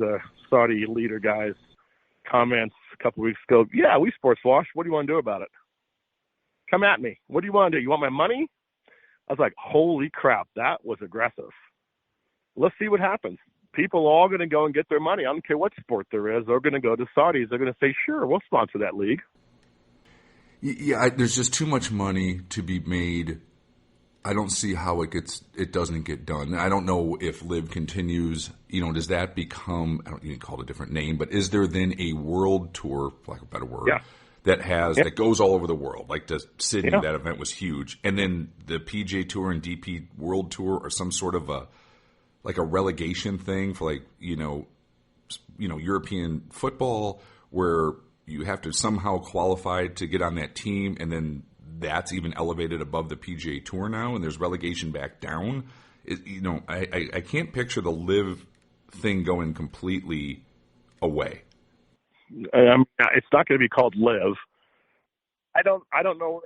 Saudi leader guy's comments a couple weeks ago. Yeah, we sports wash. What do you want to do about it? Come at me. What do you want to do? You want my money? I was like, holy crap, that was aggressive. Let's see what happens. People are all going to go and get their money. I don't care what sport there is. They're going to go to Saudis. They're going to say, sure, we'll sponsor that league. Yeah, there's just too much money to be made. I don't see how it doesn't get done. I don't know if LIV continues. Does that become, I don't even call it a different name, but is there then a world tour, for lack of a better word, that goes all over the world? Like the Sydney, that event was huge. And then the PGA Tour and DP World Tour are some sort of a relegation thing for European football where you have to somehow qualify to get on that team, and then that's even elevated above the PGA Tour now, and there's relegation back down. I can't picture the LIV thing going completely away. It's not going to be called LIV. I don't know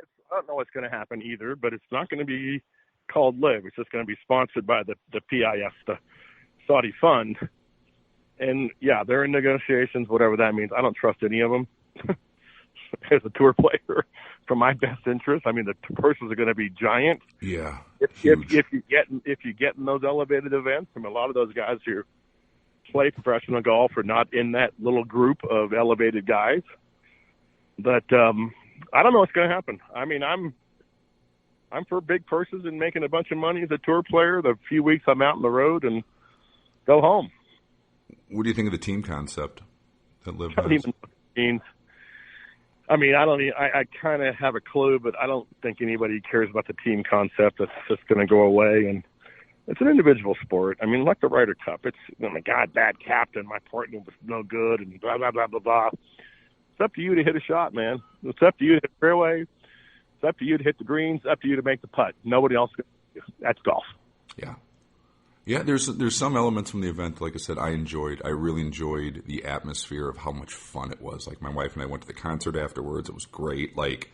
what's going to happen either, but it's not going to be called LIV. It's just going to be sponsored by the PIF, the Saudi fund. And yeah, they're in negotiations, whatever that means. I don't trust any of them as a tour player for my best interest. I mean, the purses are going to be giant. Yeah. If you get in those elevated events, a lot of those guys who play professional golf are not in that little group of elevated guys. But I don't know what's going to happen. I mean, I'm for big purses and making a bunch of money as a tour player. The few weeks I'm out on the road and go home. What do you think of the team concept that LIV I don't has? even know what it means. I mean, I kind of have a clue, but I don't think anybody cares about the team concept. That's just going to go away. And it's an individual sport. I mean, like the Ryder Cup. It's, oh my God, bad captain. My partner was no good and blah, blah, blah, blah, blah. It's up to you to hit a shot, man. It's up to you to hit the fairway. It's up to you to hit the greens. It's up to you to make the putt. Nobody else can do. That's golf. Yeah. Yeah, there's some elements from the event, like I said, I really enjoyed the atmosphere of how much fun it was. Like, my wife and I went to the concert afterwards. It was great. Like,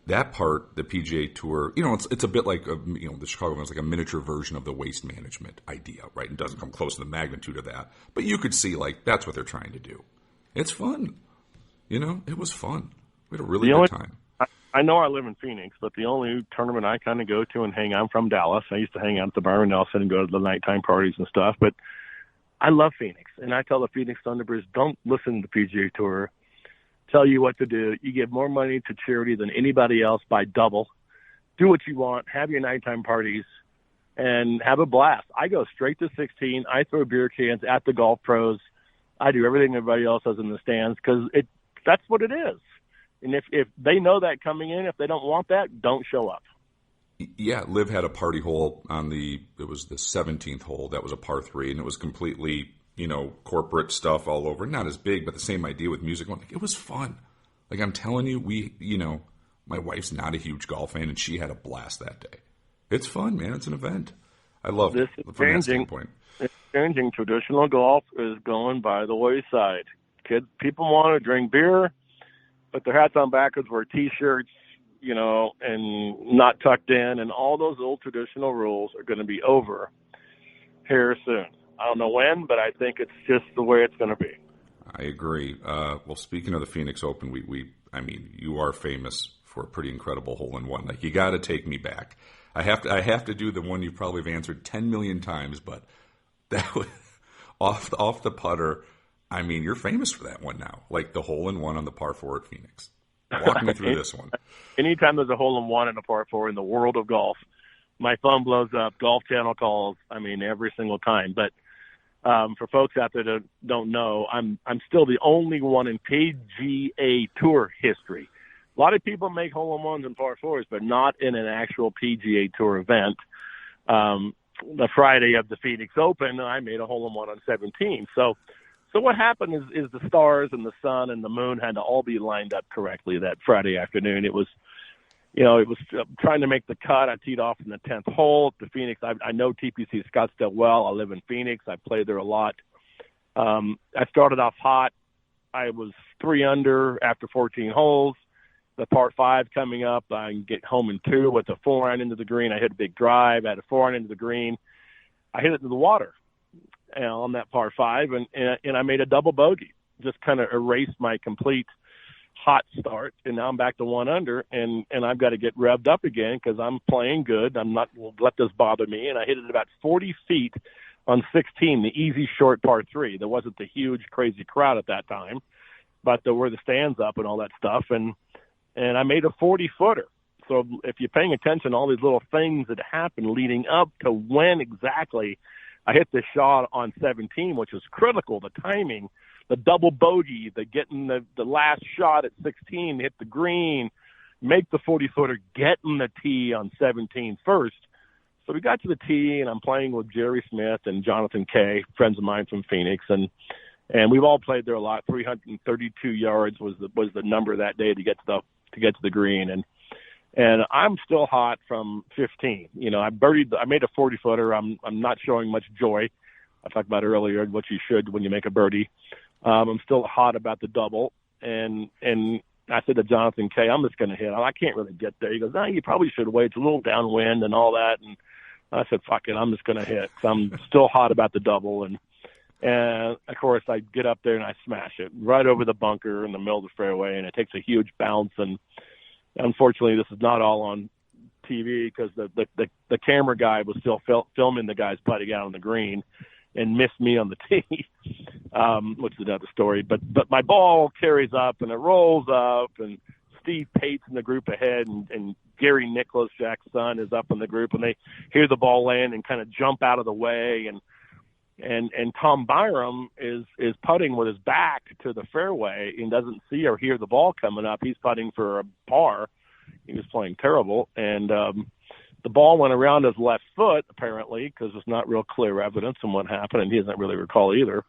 that part, the PGA Tour, it's a bit like, the Chicago event's like a miniature version of the waste management idea, right? It doesn't come close to the magnitude of that. But you could see, like, that's what they're trying to do. It's fun. It was fun. We had a really good time. I know I live in Phoenix, but the only tournament I kind of go to and hang out, I'm from Dallas. I used to hang out at the Byron Nelson and go to the nighttime parties and stuff. But I love Phoenix, and I tell the Phoenix Thunderbirds, don't listen to the PGA Tour tell you what to do. You give more money to charity than anybody else by double. Do what you want. Have your nighttime parties and have a blast. I go straight to 16. I throw beer cans at the golf pros. I do everything everybody else does in the stands because that's what it is. And if they know that coming in, if they don't want that, don't show up. Yeah, LIV had a party hole it was the 17th hole. That was a par 3, and it was completely, corporate stuff all over. Not as big, but the same idea with music. It was fun. Like, I'm telling you, my wife's not a huge golf fan, and she had a blast that day. It's fun, man. It's an event. I love it from that standpoint. It's changing. Traditional golf is going by the wayside. People want to drink beer, put their hats on backwards, wear T-shirts, and not tucked in, and all those old traditional rules are going to be over here soon. I don't know when, but I think it's just the way it's going to be. I agree. Well, speaking of the Phoenix Open, you are famous for a pretty incredible hole-in-one. Like, you got to take me back. I have to do the one you probably have answered 10 million times, but that was off the putter. I mean, you're famous for that one now, like the hole-in-one on the par 4 at Phoenix. Walk me through this one. Anytime there's a hole-in-one in a par 4 in the world of golf, my phone blows up, Golf Channel calls, I mean, every single time. But for folks out there that don't know, I'm still the only one in PGA Tour history. A lot of people make hole-in-ones and par 4s, but not in an actual PGA Tour event. The Friday of the Phoenix Open, I made a hole-in-one on 17. So what happened is the stars and the sun and the moon had to all be lined up correctly that Friday afternoon. It was trying to make the cut. I teed off in the 10th hole at the Phoenix. I know TPC Scottsdale well. I live in Phoenix. I played there a lot. I started off hot. I was 3 under after 14 holes. The par 5 coming up, I can get home in 2 with a 4-iron into the green. I hit a big drive. I had a 4-iron into the green. I hit it into the water on that par 5, and I made a double bogey. Just kind of erased my complete hot start, and now I'm back to 1 under, and I've got to get revved up again because I'm playing good. I'm not going to let this bother me, and I hit it about 40 feet on 16, the easy short par 3. There wasn't the huge, crazy crowd at that time, but there were the stands up and all that stuff, and I made a 40-footer. So if you're paying attention, all these little things that happen leading up to when exactly I hit this shot on 17, which was critical, the timing, the double bogey, the getting the last shot at 16, hit the green, make the 40-footer, getting the tee on 17 first. So we got to the tee, and I'm playing with Jerry Smith and Jonathan Kay, friends of mine from Phoenix, and we've all played there a lot. 332 yards was the number that day to get to the green, and I'm still hot from 15. I made a 40-footer. I'm not showing much joy. I talked about earlier what you should when you make a birdie. I'm still hot about the double, and I said to Jonathan Kay, I'm just going to hit. I can't really get there. He goes, no, you probably should wait. It's a little downwind and all that. And I said, fuck it, I'm just going to hit. So I'm still hot about the double, and of course I get up there and I smash it right over the bunker in the middle of the fairway, and it takes a huge bounce. And unfortunately, this is not all on TV because the camera guy was still filming the guys putting out on the green and missed me on the tee, which is another story. But my ball carries up and it rolls up, and Steve Pate's in the group ahead, and Gary Nicholas, Jack's son, is up in the group, and they hear the ball land and kind of jump out of the way, and Tom Byram is putting with his back to the fairway and doesn't see or hear the ball coming up. He's putting for a par. He was playing terrible, and the ball went around his left foot, apparently, because there's not real clear evidence on what happened, and he doesn't really recall either.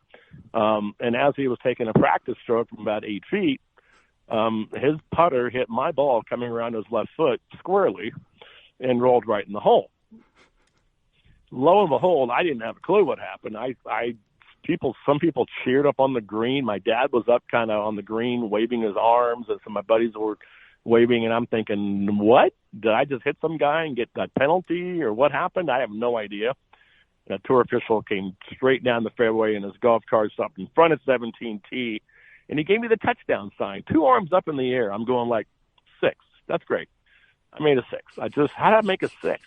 And as he was taking a practice stroke from about 8 feet, his putter hit my ball coming around his left foot squarely and rolled right in the hole. Lo and behold, I didn't have a clue what happened. Some people cheered up on the green. My dad was up kind of on the green waving his arms, and some of my buddies were waving, and I'm thinking, what? Did I just hit some guy and get a penalty, or what happened? I have no idea. And a tour official came straight down the fairway in his golf cart, stopped in front of 17T, and he gave me the touchdown sign, 2 arms up in the air. I'm going like 6. That's great. I made a 6. How did I make a 6?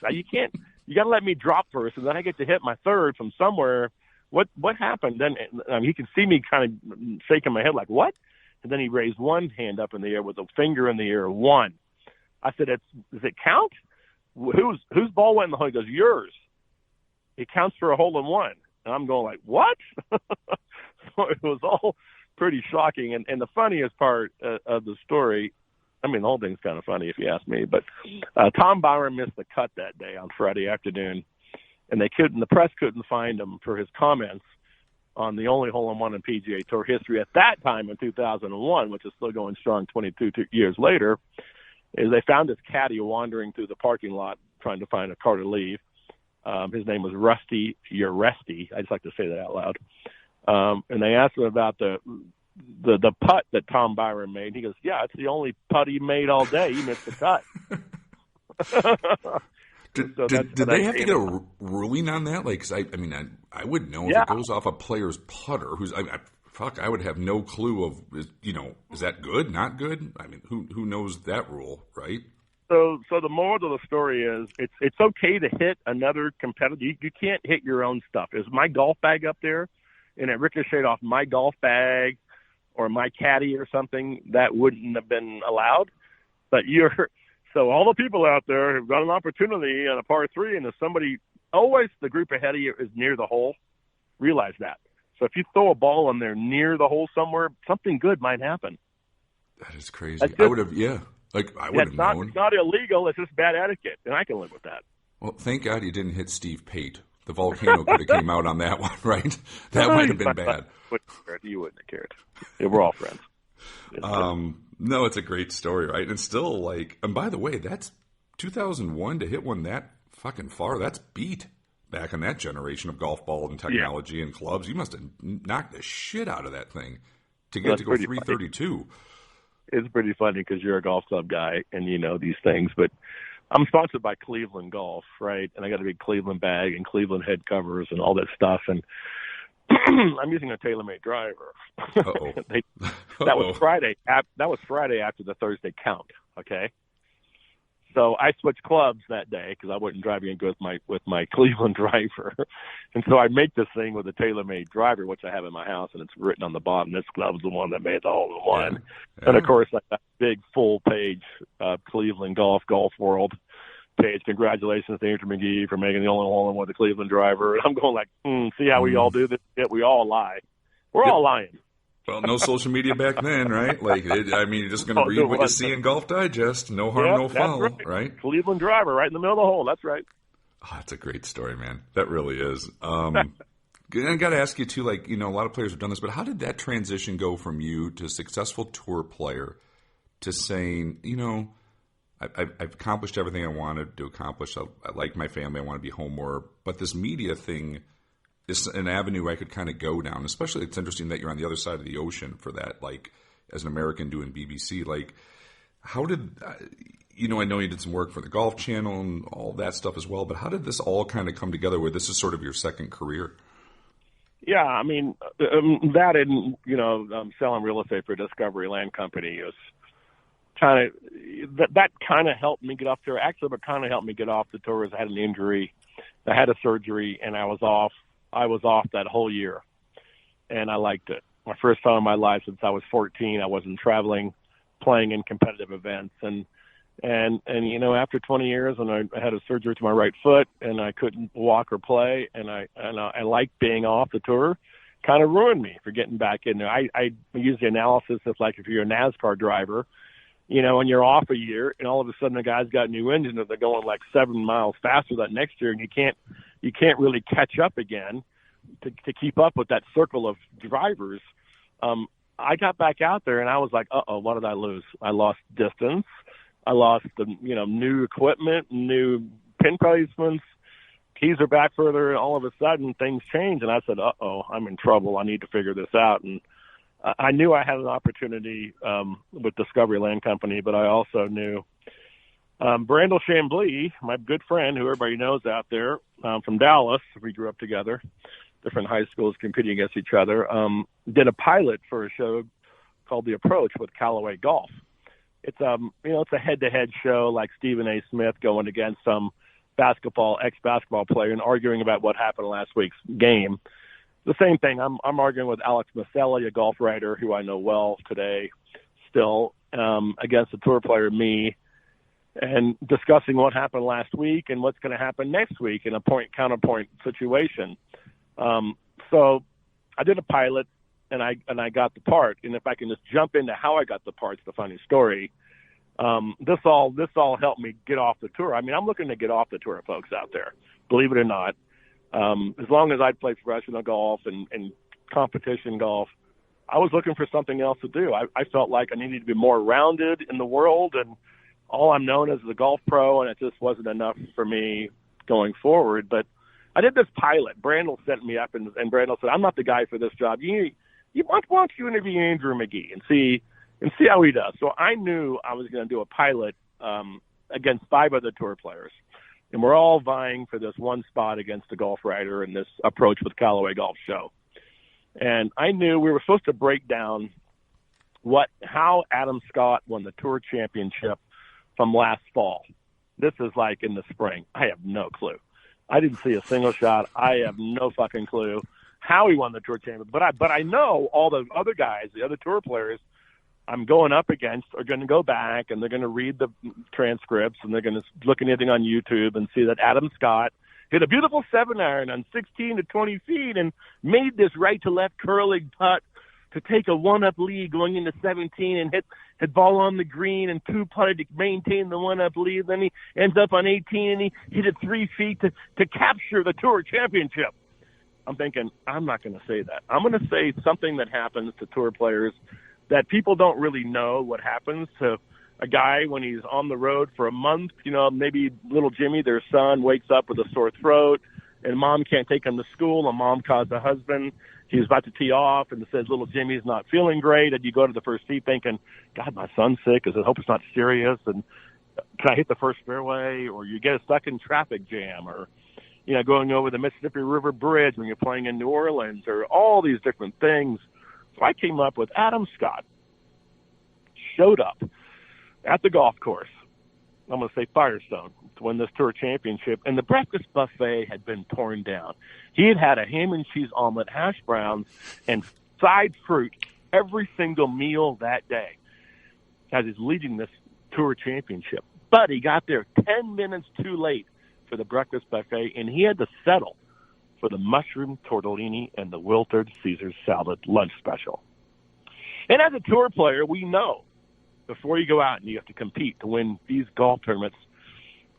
You got to let me drop first, and then I get to hit my 3rd from somewhere. What happened? Then he can see me kind of shaking my head like, what? And then he raised one hand up in the air with a finger in the air, 1. I said, does it count? Whose ball went in the hole? He goes, yours. It counts for a hole-in-one. And I'm going like, what? So it was all pretty shocking. And the funniest part of the story, I mean, the whole thing's kind of funny if you ask me, but Tom Byram missed the cut that day on Friday afternoon, and the press couldn't find him for his comments on the only hole-in-one in PGA Tour history at that time in 2001, which is still going strong 22 years later, is they found his caddy wandering through the parking lot trying to find a car to leave. His name was Rusty Uresti. I just like to say that out loud. And they asked him about the putt that Tom Byram made. He goes, yeah, it's the only putt he made all day. He missed the cut. Did they have to get a ruling on that? Like, 'cause I would know if it goes off a player's putter. I would have no clue of, is that good, not good? I mean, who knows that rule, right? So the moral of the story is it's okay to hit another competitor. You can't hit your own stuff. Is my golf bag up there? and it ricocheted off my golf bag or my caddy or something, that wouldn't have been allowed. But so all the people out there who've got an opportunity on a par 3, and if somebody, always the group ahead of you is near the hole, realize that. So if you throw a ball in there near the hole somewhere, something good might happen. That is crazy. I would have, I would have known. It's not illegal. It's just bad etiquette, and I can live with that. Well, thank God you didn't hit Steve Pate. The volcano could have came out on that one, right? That might have been bad. You wouldn't have cared. Yeah, we're all friends. No, it's a great story, right? And still, and by the way, that's 2001 to hit one that fucking far. That's beat back in that generation of golf ball and technology and clubs. You must have knocked the shit out of that thing to get to go 332. It's pretty funny because you're a golf club guy and you know these things, but I'm sponsored by Cleveland Golf, right? And I got a big Cleveland bag and Cleveland head covers and all that stuff. And I'm using a TaylorMade driver. That was Friday. That was Friday after the Thursday count. Okay. So I switched clubs that day because I wasn't driving and go with my Cleveland driver. And so I make this thing with a TaylorMade driver, which I have in my house, and it's written on the bottom, this club's the one that made the hole-in-one. Yeah. And, of course, like that big full-page Cleveland Golf World page. Congratulations to Andrew Magee for making the only hole-in-one with the Cleveland driver. And I'm going like, see how we all do this? Yeah, we all lie. We're all lying. Well, no social media back then, right? You're just going to read what you see in Golf Digest. No harm, no foul, right? Cleveland driver right in the middle of the hole. That's right. Oh, that's a great story, man. That really is. I got to ask you, too, a lot of players have done this, but how did that transition go from you to a successful tour player to saying, I've accomplished everything I wanted to accomplish. I like my family. I want to be home more. But this media thing is an avenue I could kind of go down. Especially, it's interesting that you're on the other side of the ocean for that. As an American doing BBC, how did I know you did some work for the Golf Channel and all that stuff as well. But how did this all kind of come together? Where this is sort of your second career? Yeah, I mean that and selling real estate for a Discovery Land Company is kind of that kind of helped me get off tour. Actually, what kind of helped me get off the tour is I had an injury, I had a surgery, and I was off that whole year, and I liked it. My first time in my life since I was 14. I wasn't traveling, playing in competitive events, and after 20 years, and I had a surgery to my right foot, and I couldn't walk or play, and I liked being off the tour. Kind of ruined me for getting back in there. I use the analysis of if you're a NASCAR driver, and you're off a year, and all of a sudden the guy's got new engines and they're going 7 miles faster that next year, and you can't really catch up again to keep up with that circle of drivers. I got back out there and I was like, what did I lose? I lost distance. I lost the new equipment, new pin placements. Keys are back further, and all of a sudden things change. And I said, I'm in trouble. I need to figure this out. And I knew I had an opportunity with Discovery Land Company, but I also knew Brandel Chambly, my good friend, who everybody knows out there from Dallas. We grew up together, different high schools competing against each other. Did a pilot for a show called The Approach with Callaway Golf. It's it's a head-to-head show like Stephen A. Smith going against some ex-basketball player and arguing about what happened last week's game. The same thing. I'm arguing with Alex Maselli, a golf writer who I know well today, still against a tour player, me, and discussing what happened last week and what's going to happen next week in a point-counterpoint situation. So I did a pilot, and I got the part. And if I can just jump into how I got the part, it's the funny story. This all helped me get off the tour. I mean, I'm looking to get off the tour, folks out there, believe it or not. As long as I'd played professional golf and competition golf, I was looking for something else to do. I felt like I needed to be more rounded in the world, and all I'm known as a golf pro, and it just wasn't enough for me going forward. But I did this pilot. Brandel sent me up, and Brandel said, I'm not the guy for this job. Why don't you interview Andrew Magee and see how he does? So I knew I was going to do a pilot against 5 other tour players. And we're all vying for this one spot against the golf writer in this Approach with Callaway Golf show. And I knew we were supposed to break down how Adam Scott won the Tour Championship from last fall. This is like in the spring. I have no clue. I didn't see a single shot. I have no fucking clue how he won the tour championship, but I know all the other guys, the other tour players I'm going up against are going to go back and they're going to read the transcripts and they're going to look at anything on YouTube and see that Adam Scott hit a beautiful 7-iron on 16 to 20 feet and made this right to left curling putt to take a 1-up lead going into 17 and hit ball on the green and 2-putted to maintain the 1-up lead. Then he ends up on 18 and he hit it 3 feet to capture the tour championship. I'm thinking, I'm not going to say that. I'm going to say something that happens to tour players that people don't really know what happens to a guy when he's on the road for a month. You know, maybe little Jimmy, their son, wakes up with a sore throat and mom can't take him to school, and mom calls the husband. He's about to tee off and says little Jimmy's not feeling great, and you go to the first tee thinking, God, my son's sick. I hope it's not serious, and can I hit the first fairway? Or you get stuck in traffic jam, or you know, going over the Mississippi River Bridge when you're playing in New Orleans, or all these different things. So I came up with Adam Scott showed up at the golf course, I'm going to say Firestone, to win this tour championship, and the breakfast buffet had been torn down. He had had a ham and cheese omelet, hash browns, and side fruit every single meal that day as he's leading this tour championship. But he got there 10 minutes too late for the breakfast buffet, and he had to settle for the mushroom tortellini and the wilted Caesar salad lunch special. And as a tour player, we know before you go out and you have to compete to win these golf tournaments,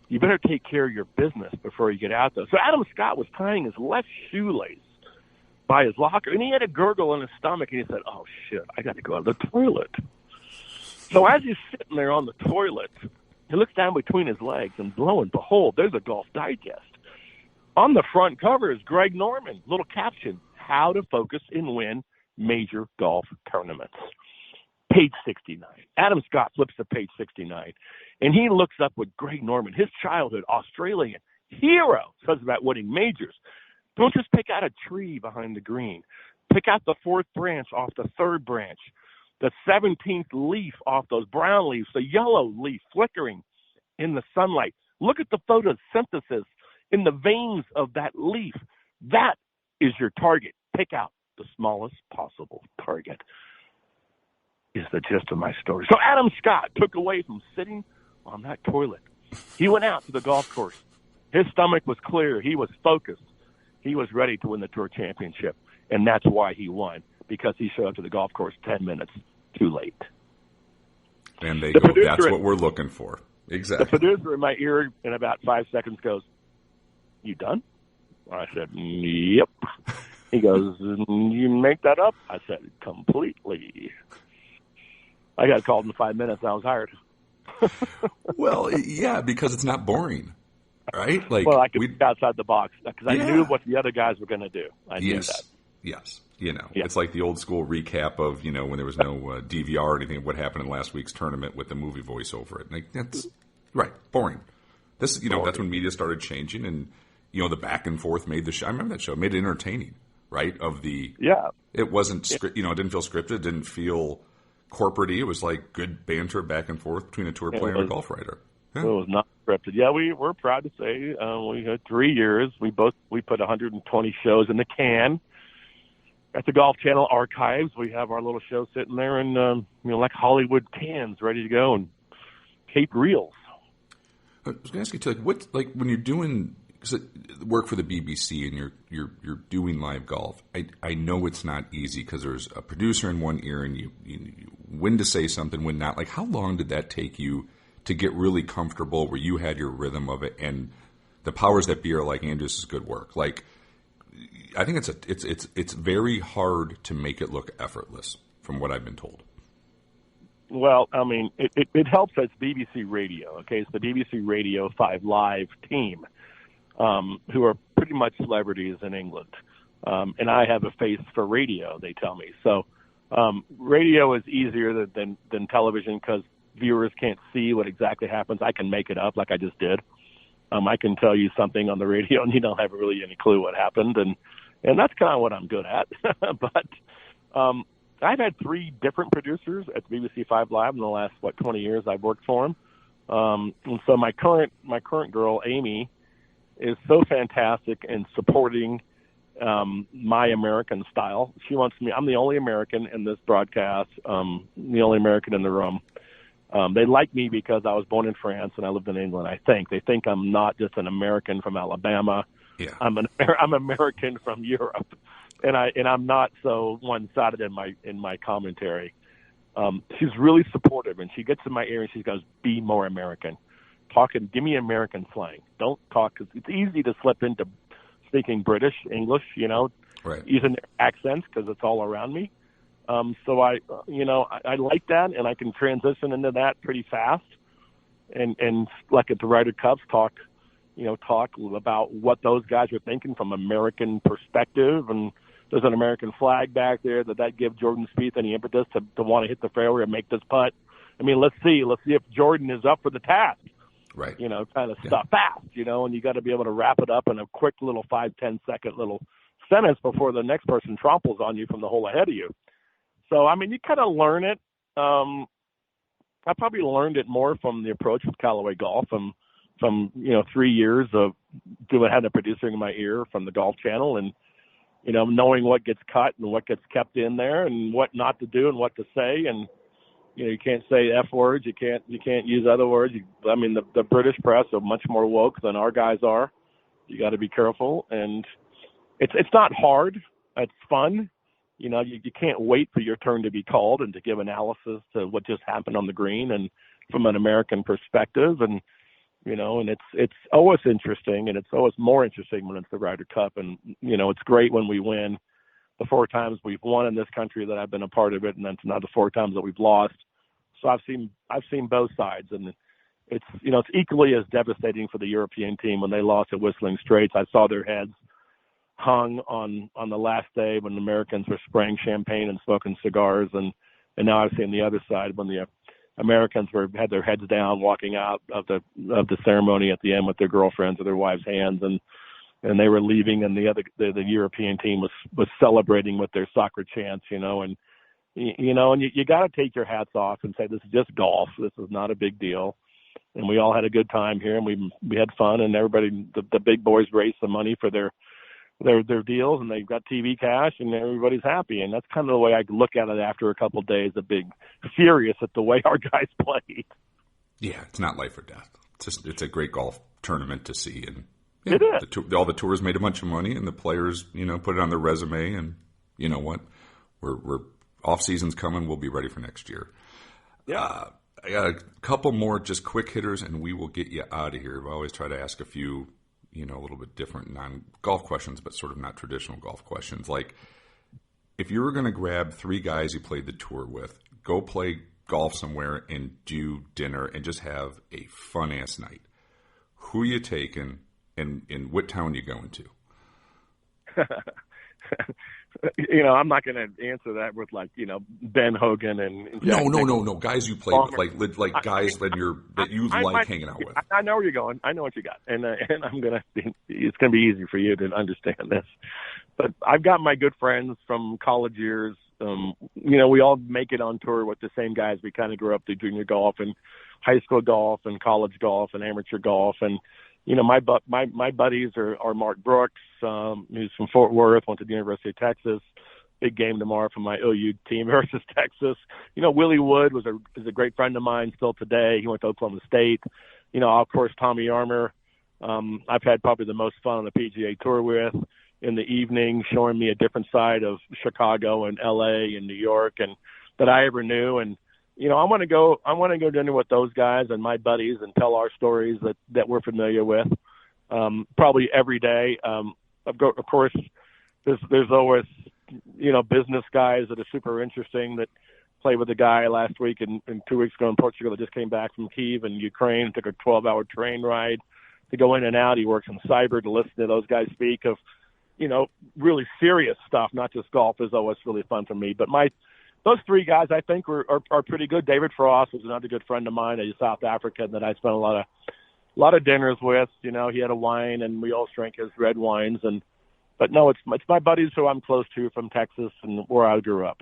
you better take care of your business before you get out there. So Adam Scott was tying his left shoelace by his locker, and he had a gurgle in his stomach, and he said, oh, shit, I got to go to the toilet. So as he's sitting there on the toilet, he looks down between his legs, and lo and behold, there's a Golf Digest. On the front cover is Greg Norman, little caption, how to focus and win major golf tournaments. Page 69. Adam Scott flips to page 69, and he looks up with Greg Norman, his childhood Australian hero, says about winning majors. Don't just pick out a tree behind the green. Pick out the fourth branch off the third branch, the 17th leaf off those brown leaves, the yellow leaf flickering in the sunlight. Look at the photosynthesis in the veins of that leaf. That is your target. Pick out the smallest possible target, is the gist of my story. So Adam Scott took away from sitting on that toilet. He went out to the golf course. His stomach was clear. He was focused. He was ready to win the tour championship, and that's why he won, because he showed up to the golf course 10 minutes too late. And they go, that's what we're looking for. Exactly. The producer in my ear in about 5 seconds goes, you done? I said, yep. He goes, you make that up? I said, completely. I got called in 5 minutes and I was hired. Well, yeah, because it's not boring, right? Like, well, I could think outside the box because I knew what the other guys were going to do. I knew that. Yes. You know, it's like the old school recap of, you know, when there was no DVR or anything, what happened in last week's tournament with the movie voice over it. Like, that's right, boring. This, you know, that's when media started changing, and, you know, the back and forth made the show. I remember that show. It made it entertaining, right? It wasn't, you know, it didn't feel scripted. It didn't feel corporate-y. It was like good banter back and forth between a tour player and a golf writer. Yeah. It was not scripted. Yeah, we're proud to say we had 3 years. We put 120 shows in the can. At the Golf Channel archives, we have our little show sitting there in, you know, like Hollywood cans, ready to go, and tape reels. I was going to ask you, too, like when you're doing work for the BBC and you're doing live golf, I know it's not easy because there's a producer in one ear and you when to say something, when not. Like, how long did that take you to get really comfortable where you had your rhythm of it and the powers that be are like, Andrew, this is good work? Like, I think it's very hard to make it look effortless, from what I've been told. Well, I mean, it helps that it's BBC Radio. Okay, it's the BBC Radio 5 Live team, who are pretty much celebrities in England, and I have a face for radio. They tell me so. Radio is easier than television because viewers can't see what exactly happens. I can make it up, like I just did. I can tell you something on the radio, and you don't have really any clue what happened, and that's kind of what I'm good at. But I've had 3 different producers at the BBC 5 Live in the last 20 years I've worked for them. And so my current girl, Amy, is so fantastic and supporting my American style. She wants me. I'm the only American in this broadcast. The only American in the room. They like me because I was born in France and I lived in England. I think they think I'm not just an American from Alabama. Yeah. I'm American from Europe, and I'm not so one-sided in my commentary. She's really supportive, and she gets in my ear and she goes, "Be more American. Give me American slang. Don't talk, because it's easy to slip into speaking British, English, Right. using their accents because it's all around me. So I like that, and I can transition into that pretty fast. And like at the Ryder Cups, talk about what those guys are thinking from American perspective. And there's an American flag back there. That give Jordan Spieth any impetus to want to hit the fairway and make this putt? I mean, let's see if Jordan is up for the task. Right. Kind of stuff fast, and you got to be able to wrap it up in a quick little 5-10 second little sentence before the next person tramples on you from the hole ahead of you. So, I mean, you kind of learn it. I probably learned it more from the approach with Callaway Golf from 3 years of having a producer in my ear from the Golf Channel, and knowing what gets cut and what gets kept in there and what not to do and what to say. And you can't say F words. You can't use other words. The British press are much more woke than our guys are. You got to be careful, and it's not hard. It's fun. You can't wait for your turn to be called and to give analysis to what just happened on the green and from an American perspective. And and it's always interesting, and it's always more interesting when it's the Ryder Cup. And it's great when we win. The 4 times we've won in this country that I've been a part of it, and then now the 4 times that we've lost. So I've seen both sides, and it's it's equally as devastating for the European team when they lost at Whistling Straits. I saw their heads hung on the last day when the Americans were spraying champagne and smoking cigars, and now I've seen the other side when the Americans had their heads down walking out of the ceremony at the end with their girlfriends or their wives' hands, and they were leaving, and the European team was celebrating with their soccer chants, and you got to take your hats off and say, this is just golf. This is not a big deal. And we all had a good time here, and we had fun, and everybody, the big boys raised some money for their deals, and they've got TV cash, and everybody's happy. And that's kind of the way I look at it after a couple of days of being furious at the way our guys played. Yeah, it's not life or death. It's a great golf tournament to see, and it is. All the tours made a bunch of money, and the players, put it on their resume, and you know what, we're off season's coming. We'll be ready for next year. Yeah. I got a couple more just quick hitters, and we will get you out of here. I always try to ask a few, a little bit different non-golf questions, but sort of not traditional golf questions. Like, if you were going to grab 3 guys you played the tour with, go play golf somewhere and do dinner and just have a fun-ass night, who you taking and what town you going to? I'm not going to answer that with Ben Hogan and Jack no. Guys you played with, like guys that you like hanging out with. I know where you're going. I know what you got, and it's going to be easy for you to understand this. But I've got my good friends from college years. We all make it on tour with the same guys. We kind of grew up through junior golf and high school golf and college golf and amateur golf. And my buddies are Mark Brooks, who's from Fort Worth, went to the University of Texas. Big game tomorrow for my OU team versus Texas. Willie Wood is a great friend of mine still today. He went to Oklahoma State. Of course, Tommy Armour. I've had probably the most fun on the PGA Tour with in the evening, showing me a different side of Chicago and LA and New York and that I ever knew. And I want to go dinner with those guys and my buddies and tell our stories that we're familiar with. Probably every day. Of course, there's always business guys that are super interesting that played with a guy last week and 2 weeks ago in Portugal that just came back from Kyiv in Ukraine and took a 12-hour train ride to go in and out. He works in cyber to listen to those guys speak of really serious stuff, not just golf, is always really fun for me. But those 3 guys, I think, are pretty good. David Frost was another good friend of mine in South Africa that I spent a lot of dinners with. He had a wine, and we all drank his red wines. But no, it's my buddies who I'm close to from Texas and where I grew up.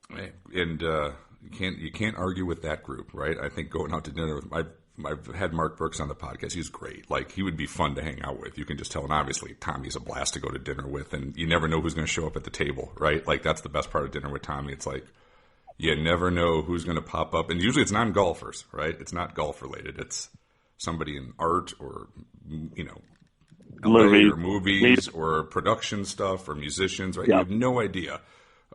And you can't argue with that group, right? I think going out to dinner with I've had Mark Brooks on the podcast. He's great. Like, he would be fun to hang out with. You can just tell. And obviously, Tommy's a blast to go to dinner with. And you never know who's going to show up at the table, right? Like, that's the best part of dinner with Tommy. It's like, you never know who's going to pop up. And usually it's non-golfers, right? It's not golf-related. It's somebody in art or, LA or movies or production stuff or musicians, right? Yeah. You have no idea.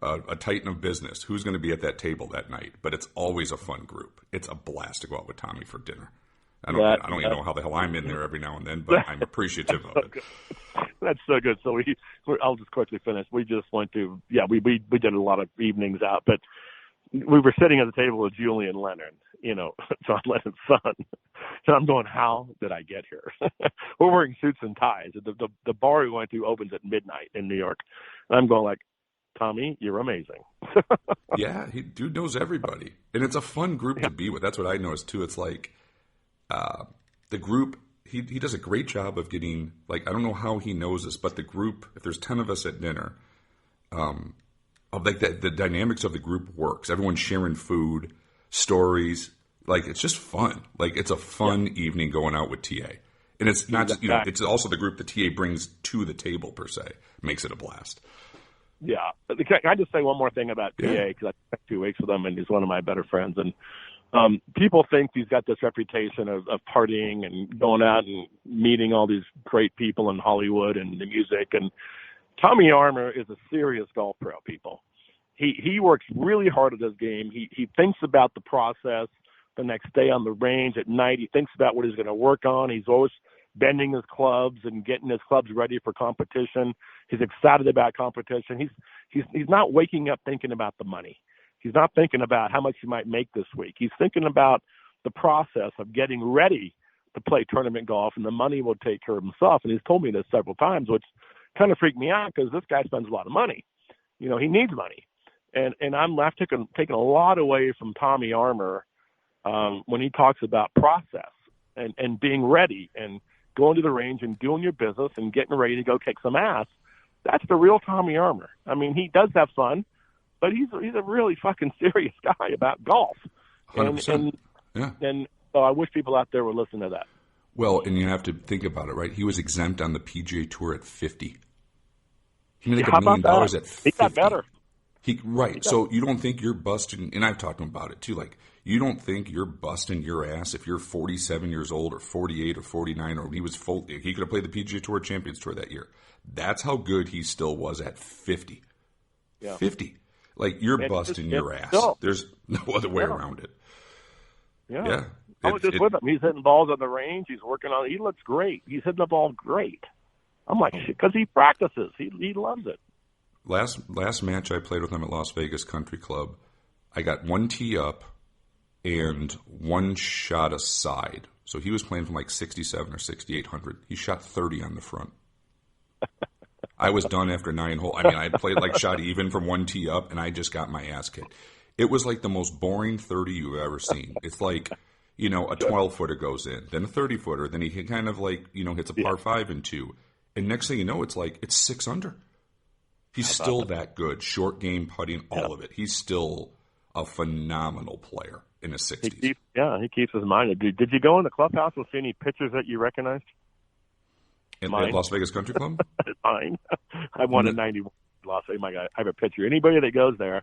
A titan of business, who's going to be at that table that night. But it's always a fun group. It's a blast to go out with Tommy for dinner. I don't even know how the hell I'm in there every now and then, but I'm appreciative of it. That's so good. So I'll just quickly finish. We just went to, we did a lot of evenings out, but we were sitting at the table with Julian Lennon, John Lennon's son. And I'm going, how did I get here? We're wearing suits and ties. The bar we went to opens at midnight in New York. And I'm going like, Tommy, you're amazing. Yeah, dude knows everybody. And it's a fun group to be with. That's what I noticed, too. It's like the group, he does a great job of getting, like, I don't know how he knows this, but the group, if there's 10 of us at dinner, the dynamics of the group works. Everyone's sharing food, stories. Like, it's just fun. Like, it's a fun evening going out with TA. And it's not just, it's also the group that TA brings to the table, per se. Makes it a blast. Yeah. Can I just say one more thing about PA? Because I spent 2 weeks with him, and he's one of my better friends. And people think he's got this reputation of partying and going out and meeting all these great people in Hollywood and the music. And Tommy Armour is a serious golf pro, people. He works really hard at his game. He thinks about the process the next day on the range at night. He thinks about what he's going to work on. He's always bending his clubs and getting his clubs ready for competition. He's excited about competition. He's not waking up thinking about the money. He's not thinking about how much he might make this week. He's thinking about the process of getting ready to play tournament golf, and the money will take care of himself. And he's told me this several times, which kind of freaked me out because this guy spends a lot of money. He needs money. And I've taken a lot away from Tommy Armour when he talks about process and being ready and going to the range and doing your business and getting ready to go kick some ass. That's the real Tommy Armour. I mean, he does have fun, but he's a really fucking serious guy about golf. 100%. And so I wish people out there would listen to that. Well, and you have to think about it, right? He was exempt on the PGA Tour at 50. He made like $1 million at 50. He got better. So you don't think you're busting, and I've talked to him about it too, like, you don't think you're busting your ass if you're 47 years old or 48 or 49 or he could have played the PGA Tour Champions Tour that year. That's how good he still was at 50. Yeah. 50. Like, you're busting your ass. There's no other way around it. Yeah. I was just with him. He's hitting balls on the range. He's working on it. He looks great. He's hitting the ball great. I'm like, shit, because he practices. He loves it. Last match I played with him at Las Vegas Country Club, I got one tee up and one shot aside. So he was playing from like 67 or 6,800. He shot 30 on the front. I was done after 9 holes. I mean, I played like shot even from one tee up, and I just got my ass kicked. It was like the most boring 30 you've ever seen. It's like, a 12-footer goes in, then a 30-footer, then he kind of like, hits a par 5 and 2. And next thing you know, it's 6 under. He's still that good. Short game, putting, all of it. He's still a phenomenal player in his 60s. He keeps his mind. Did you go in the clubhouse and see any pictures that you recognized? At Las Vegas Country Club? Mine. I won in 91 Las Vegas. I have a picture. Anybody that goes there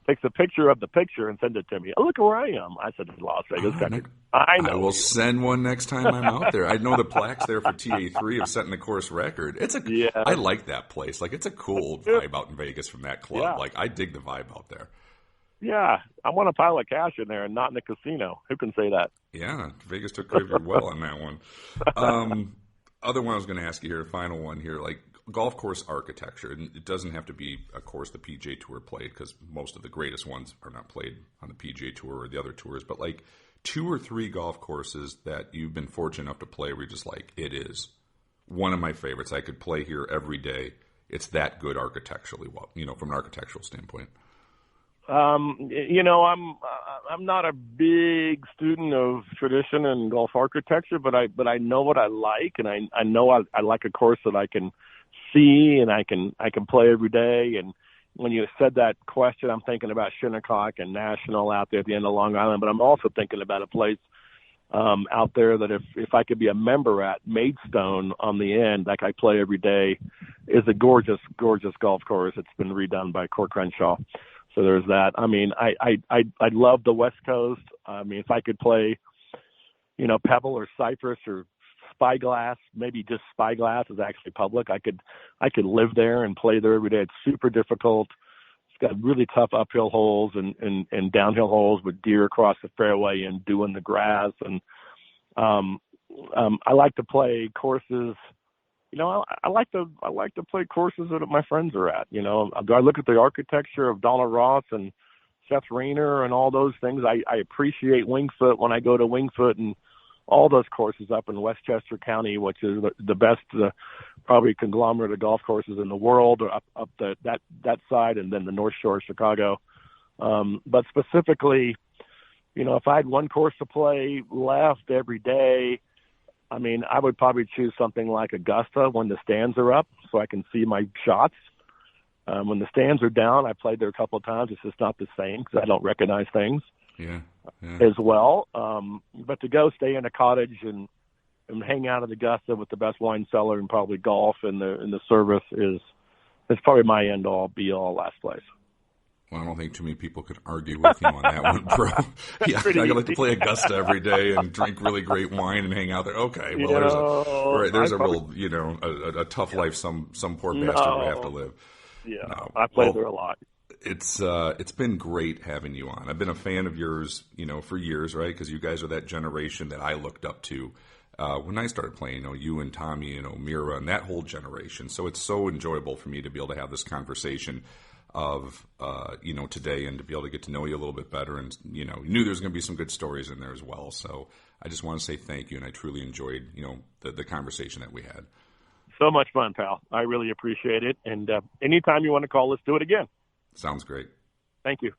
takes a picture of the picture and sends it to me. Oh, look where I am. I said, Las Vegas Country. I know. I will send one next time I'm out there. I know the plaque's there for TA3 of setting the course record. I like that place. Like, it's a cool vibe out in Vegas from that club. Yeah. Like, I dig the vibe out there. Yeah, I want a pile of cash in there and not in a casino. Who can say that? Yeah, Vegas took care of you well on that one. Other one I was going to ask you here, final one here, like golf course architecture. And it doesn't have to be a course the PGA Tour played because most of the greatest ones are not played on the PGA Tour or the other tours. But like 2 or 3 golf courses that you've been fortunate enough to play where you're just like, it is one of my favorites. I could play here every day. It's that good architecturally, from an architectural standpoint. I'm not a big student of tradition and golf architecture, but I know what I like, and I know I like a course that I can see and I can play every day. And when you said that question, I'm thinking about Shinnecock and National out there at the end of Long Island, but I'm also thinking about a place out there that if I could be a member at, Maidstone on the end, like I play every day, is a gorgeous, gorgeous golf course. It's been redone by Core Crenshaw. So there's that. I mean, I love the West Coast. I mean, if I could play, Pebble or Cypress or Spyglass, maybe just Spyglass is actually public. I could live there and play there every day. It's super difficult. It's got really tough uphill holes and downhill holes with deer across the fairway and doing the grass. And I like to play courses. I like to play courses that my friends are at. I look at the architecture of Donald Ross and Seth Rayner and all those things. I appreciate Wingfoot when I go to Wingfoot and all those courses up in Westchester County, which is the best, probably conglomerate of golf courses in the world, or up that side, and then the North Shore of Chicago. But specifically, if I had one course to play left every day, I mean, I would probably choose something like Augusta when the stands are up, so I can see my shots. When the stands are down, I played there a couple of times. It's just not the same because I don't recognize things. Yeah. As well. But to go stay in a cottage and hang out at Augusta with the best wine cellar and probably golf and the service is probably my end all be all last place. Well, I don't think too many people could argue with you on that one, bro. Yeah, I like to play Augusta every day and drink really great wine and hang out there. Okay, well, there's a real, a tough life some poor bastard would have to live. Yeah, I play there a lot. It's been great having you on. I've been a fan of yours, for years, right? Because you guys are that generation that I looked up to when I started playing. You and Tommy and O'Meara and that whole generation. So it's so enjoyable for me to be able to have this conversation of today and to be able to get to know you a little bit better. And knew there's going to be some good stories in there as well. So I just want to say thank you, and I truly enjoyed the conversation that we had. So much fun, pal. I really appreciate it. And anytime you want to call, let's do it again. Sounds great. Thank you.